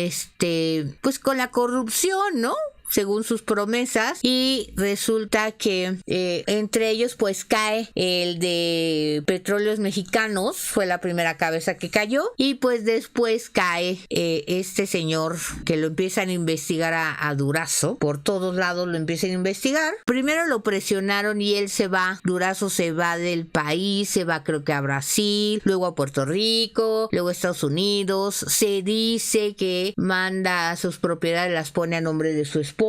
pues con la corrupción, ¿no?, según sus promesas, y resulta que entre ellos pues cae el de Petróleos Mexicanos, fue la primera cabeza que cayó, y pues después cae este señor que lo empiezan a investigar a Durazo, por todos lados lo empiezan a investigar. Primero lo presionaron y él se va, Durazo se va del país, se va creo que a Brasil, luego a Puerto Rico, luego a Estados Unidos. Se dice que manda sus propiedades, las pone a nombre de su esposa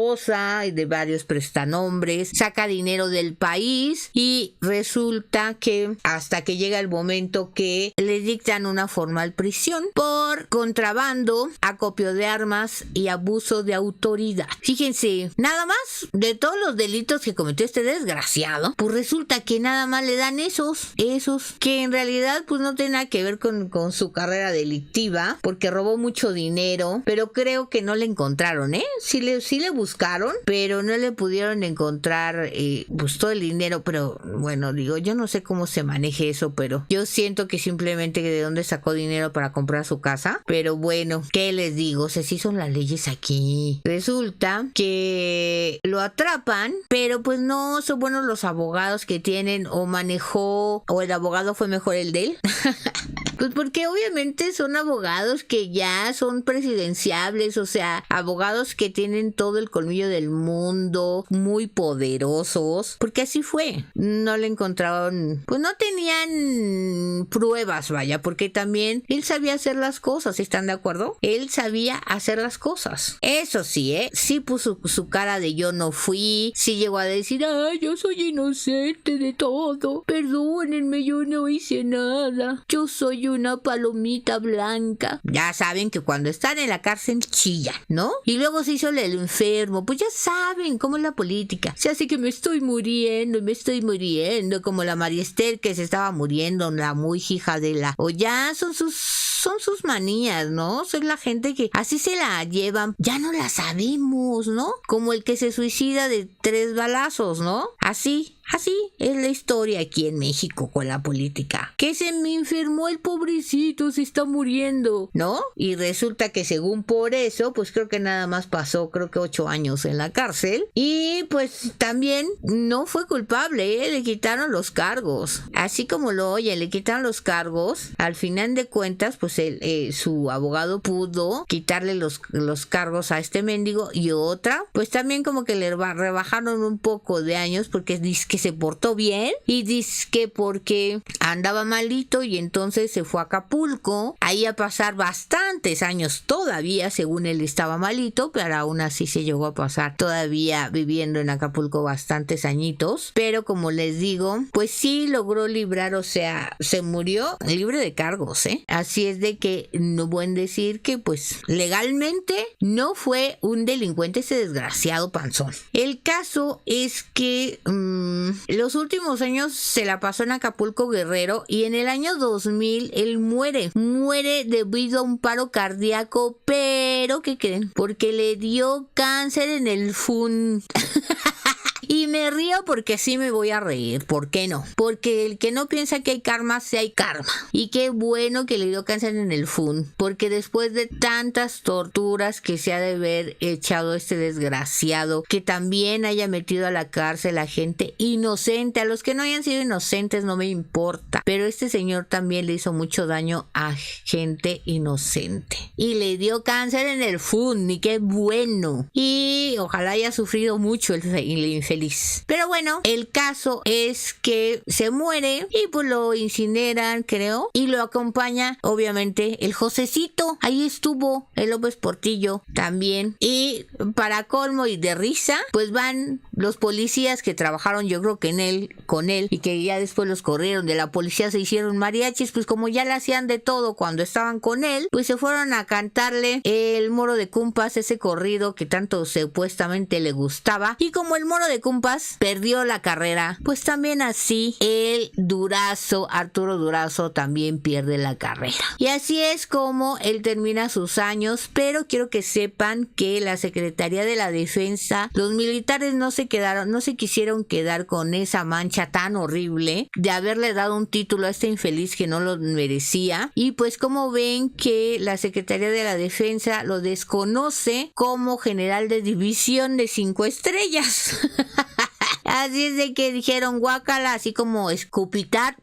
y de varios prestanombres, saca dinero del país, y resulta que hasta que llega el momento que le dictan una formal prisión por contrabando, acopio de armas y abuso de autoridad. Fíjense, nada más de todos los delitos que cometió este desgraciado, pues resulta que nada más le dan esos que en realidad pues no tienen nada que ver con su carrera delictiva, porque robó mucho dinero, pero creo que no le encontraron, sí le buscaron, pero no le pudieron encontrar pues todo el dinero. Pero bueno, digo, yo no sé cómo se maneje eso, pero yo siento que simplemente de dónde sacó dinero para comprar su casa. Pero bueno, ¿qué les digo? Sí son las leyes aquí. Resulta que lo atrapan, pero pues no son buenos los abogados que tienen, o manejó, o el abogado fue mejor el de él. Pues porque obviamente son abogados que ya son presidenciables, o sea, abogados que tienen todo el colmillo del mundo, muy poderosos, porque así fue. No le encontraron, pues no tenían pruebas, vaya, porque también él sabía hacer las cosas, ¿están de acuerdo? Él sabía hacer las cosas. Eso sí, sí puso su cara de yo no fui, sí llegó a decir, ay, yo soy inocente de todo, perdónenme, yo no hice nada, yo soy una palomita blanca. Ya saben que cuando están en la cárcel chillan, ¿no? Y luego se hizo el enfermo, pues ya saben cómo es la política. Se hace que me estoy muriendo, como la María Esther que se estaba muriendo, la muy hija de la... O ya son sus manías, ¿no? Son la gente que así se la llevan, ya no la sabemos, ¿no? Como el que se suicida de 3 balazos, ¿no? Así es la historia aquí en México con la política. Que se me enfermó el pobrecito, se está muriendo, ¿no? Y resulta que según por eso, pues creo que nada más pasó, creo que 8 años en la cárcel. Y pues también no fue culpable, le quitaron los cargos. Así como lo oye, le quitaron los cargos. Al final de cuentas, pues su abogado pudo quitarle los cargos a este mendigo. Y otra, pues también como que le rebajaron un poco de años porque dice que se portó bien, y dice que porque andaba malito y entonces se fue a Acapulco ahí a pasar bastantes años todavía, según él estaba malito, pero aún así se llegó a pasar todavía viviendo en Acapulco bastantes añitos. Pero como les digo, pues sí logró librar, o sea, se murió libre de cargos, así es de que no pueden decir que pues legalmente no fue un delincuente ese desgraciado panzón. El caso es que los últimos años se la pasó en Acapulco, Guerrero, y en el año 2000 él muere debido a un paro cardíaco, pero ¿qué creen? Porque le dio cáncer en el fun. Y me río porque sí me voy a reír. ¿Por qué no? Porque el que no piensa que hay karma, sí hay karma. Y qué bueno que le dio cáncer en el fun. Porque después de tantas torturas que se ha de haber echado este desgraciado, que también haya metido a la cárcel a gente inocente. A los que no hayan sido inocentes no me importa. Pero este señor también le hizo mucho daño a gente inocente. Y le dio cáncer en el fun. Y qué bueno. Y ojalá haya sufrido mucho el infeliz infeliz. Pero bueno, el caso es que se muere y pues lo incineran, creo, y lo acompaña obviamente el Josecito. Ahí estuvo el López Portillo también. Y para colmo y de risa, pues van los policías que trabajaron, yo creo que con él, y que ya después los corrieron de la policía, se hicieron mariachis, pues como ya le hacían de todo cuando estaban con él, pues se fueron a cantarle el Moro de Cumpas, ese corrido que tanto supuestamente le gustaba. Y como el Moro de Cumpas perdió la carrera, pues también así el Durazo, Arturo Durazo, también pierde la carrera. Y así es como él termina sus años, pero quiero que sepan que la Secretaría de la Defensa, los militares no se quisieron quedar con esa mancha tan horrible de haberle dado un título a este infeliz que no lo merecía. Y pues como ven que la Secretaría de la Defensa lo desconoce como general de división de 5 estrellas. Así es de que dijeron guácala, así como escupitar,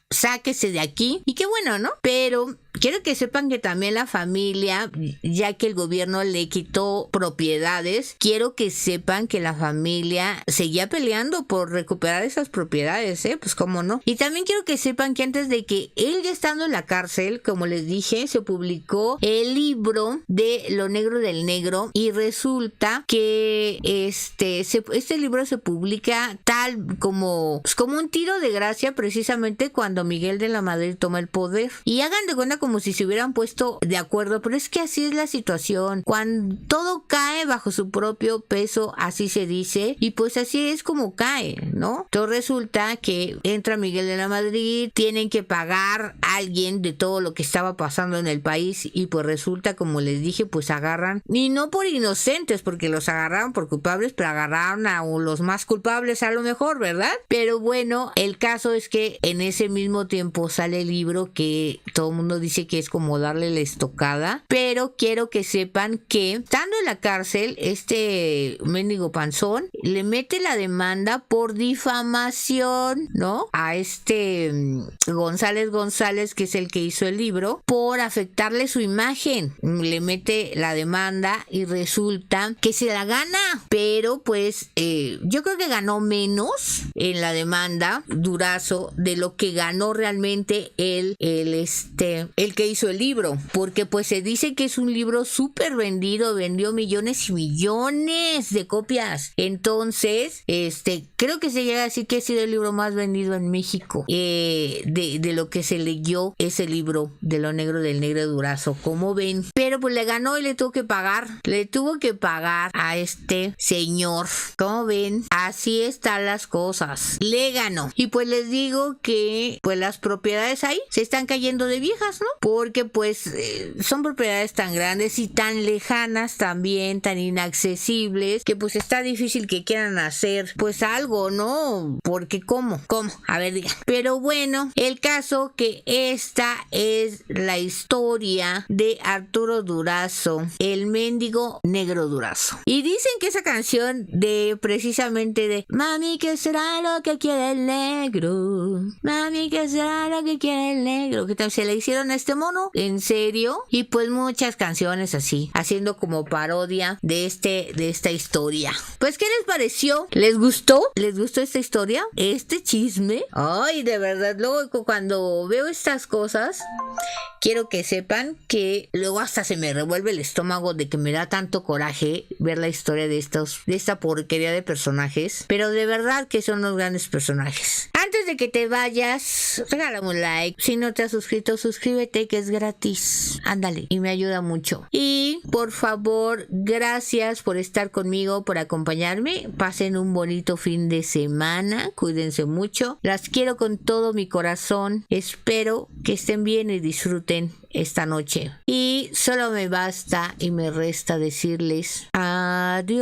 sáquese de aquí. Y qué bueno, ¿no? Pero quiero que sepan que también la familia, ya que el gobierno le quitó propiedades, quiero que sepan que la familia seguía peleando por recuperar esas propiedades, pues cómo no. Y también quiero que sepan que antes de que él, ya estando en la cárcel, como les dije, se publicó el libro de Lo Negro del Negro, y resulta que este libro se publica tal como, pues como un tiro de gracia, precisamente cuando Miguel de la Madrid toma el poder. Y hagan de cuenta como si se hubieran puesto de acuerdo, pero es que así es la situación. Cuando todo cae bajo su propio peso, así se dice, y pues así es como cae, ¿no? Entonces resulta que entra Miguel de la Madrid, tienen que pagar a alguien de todo lo que estaba pasando en el país, y pues resulta, como les dije, pues agarran, y no por inocentes, porque los agarraron por culpables, pero agarraron a los más culpables a lo mejor, ¿verdad? Pero bueno, el caso es que en ese mismo tiempo sale el libro que todo el mundo dice que es como darle la estocada, pero quiero que sepan que estando en la cárcel, este mendigo panzón le mete la demanda por difamación, ¿no? A González, que es el que hizo el libro, por afectarle su imagen. Le mete la demanda y resulta que se la gana, pero pues yo creo que ganó menos en la demanda Durazo de lo que ganó realmente el que hizo el libro, porque pues se dice que es un libro súper vendido, vendió millones y millones de copias. Entonces, creo que se llega a decir que ha sido el libro más vendido en México, de lo que se leyó ese libro de Lo Negro del Negro de Durazo, como ven. Pero pues le ganó y le tuvo que pagar a este señor, como ven, así están las cosas, le ganó. Y pues les digo que pues las propiedades ahí se están cayendo de viejas, ¿no? Porque pues son propiedades tan grandes y tan lejanas también, tan inaccesibles, que pues está difícil que quieran hacer pues algo, ¿no? Porque ¿cómo? A ver, diga. Pero bueno, el caso que esta es la historia de Arturo Durazo, el mendigo negro Durazo. Y dicen que esa canción precisamente de mami, ¿qué será lo que quiere el negro? Mami, ¿qué será lo que quiere el negro? Que se le hicieron a este mono, en serio, y pues muchas canciones así, haciendo como parodia de esta historia. Pues, ¿qué les pareció? ¿Les gustó? ¿Les gustó esta historia? ¿Este chisme? Ay, de verdad, luego cuando veo estas cosas, quiero que sepan que luego hasta se me revuelve el estómago de que me da tanto coraje ver la historia de esta porquería de personajes, pero de verdad que son unos grandes personajes. Antes de que te vayas, regálame un like. Si no te has suscrito, suscríbete, que es gratis. Ándale, y me ayuda mucho. Y por favor, gracias por estar conmigo, por acompañarme. Pasen un bonito fin de semana. Cuídense mucho. Las quiero con todo mi corazón. Espero que estén bien y disfruten esta noche. Y solo me basta y me resta decirles adiós.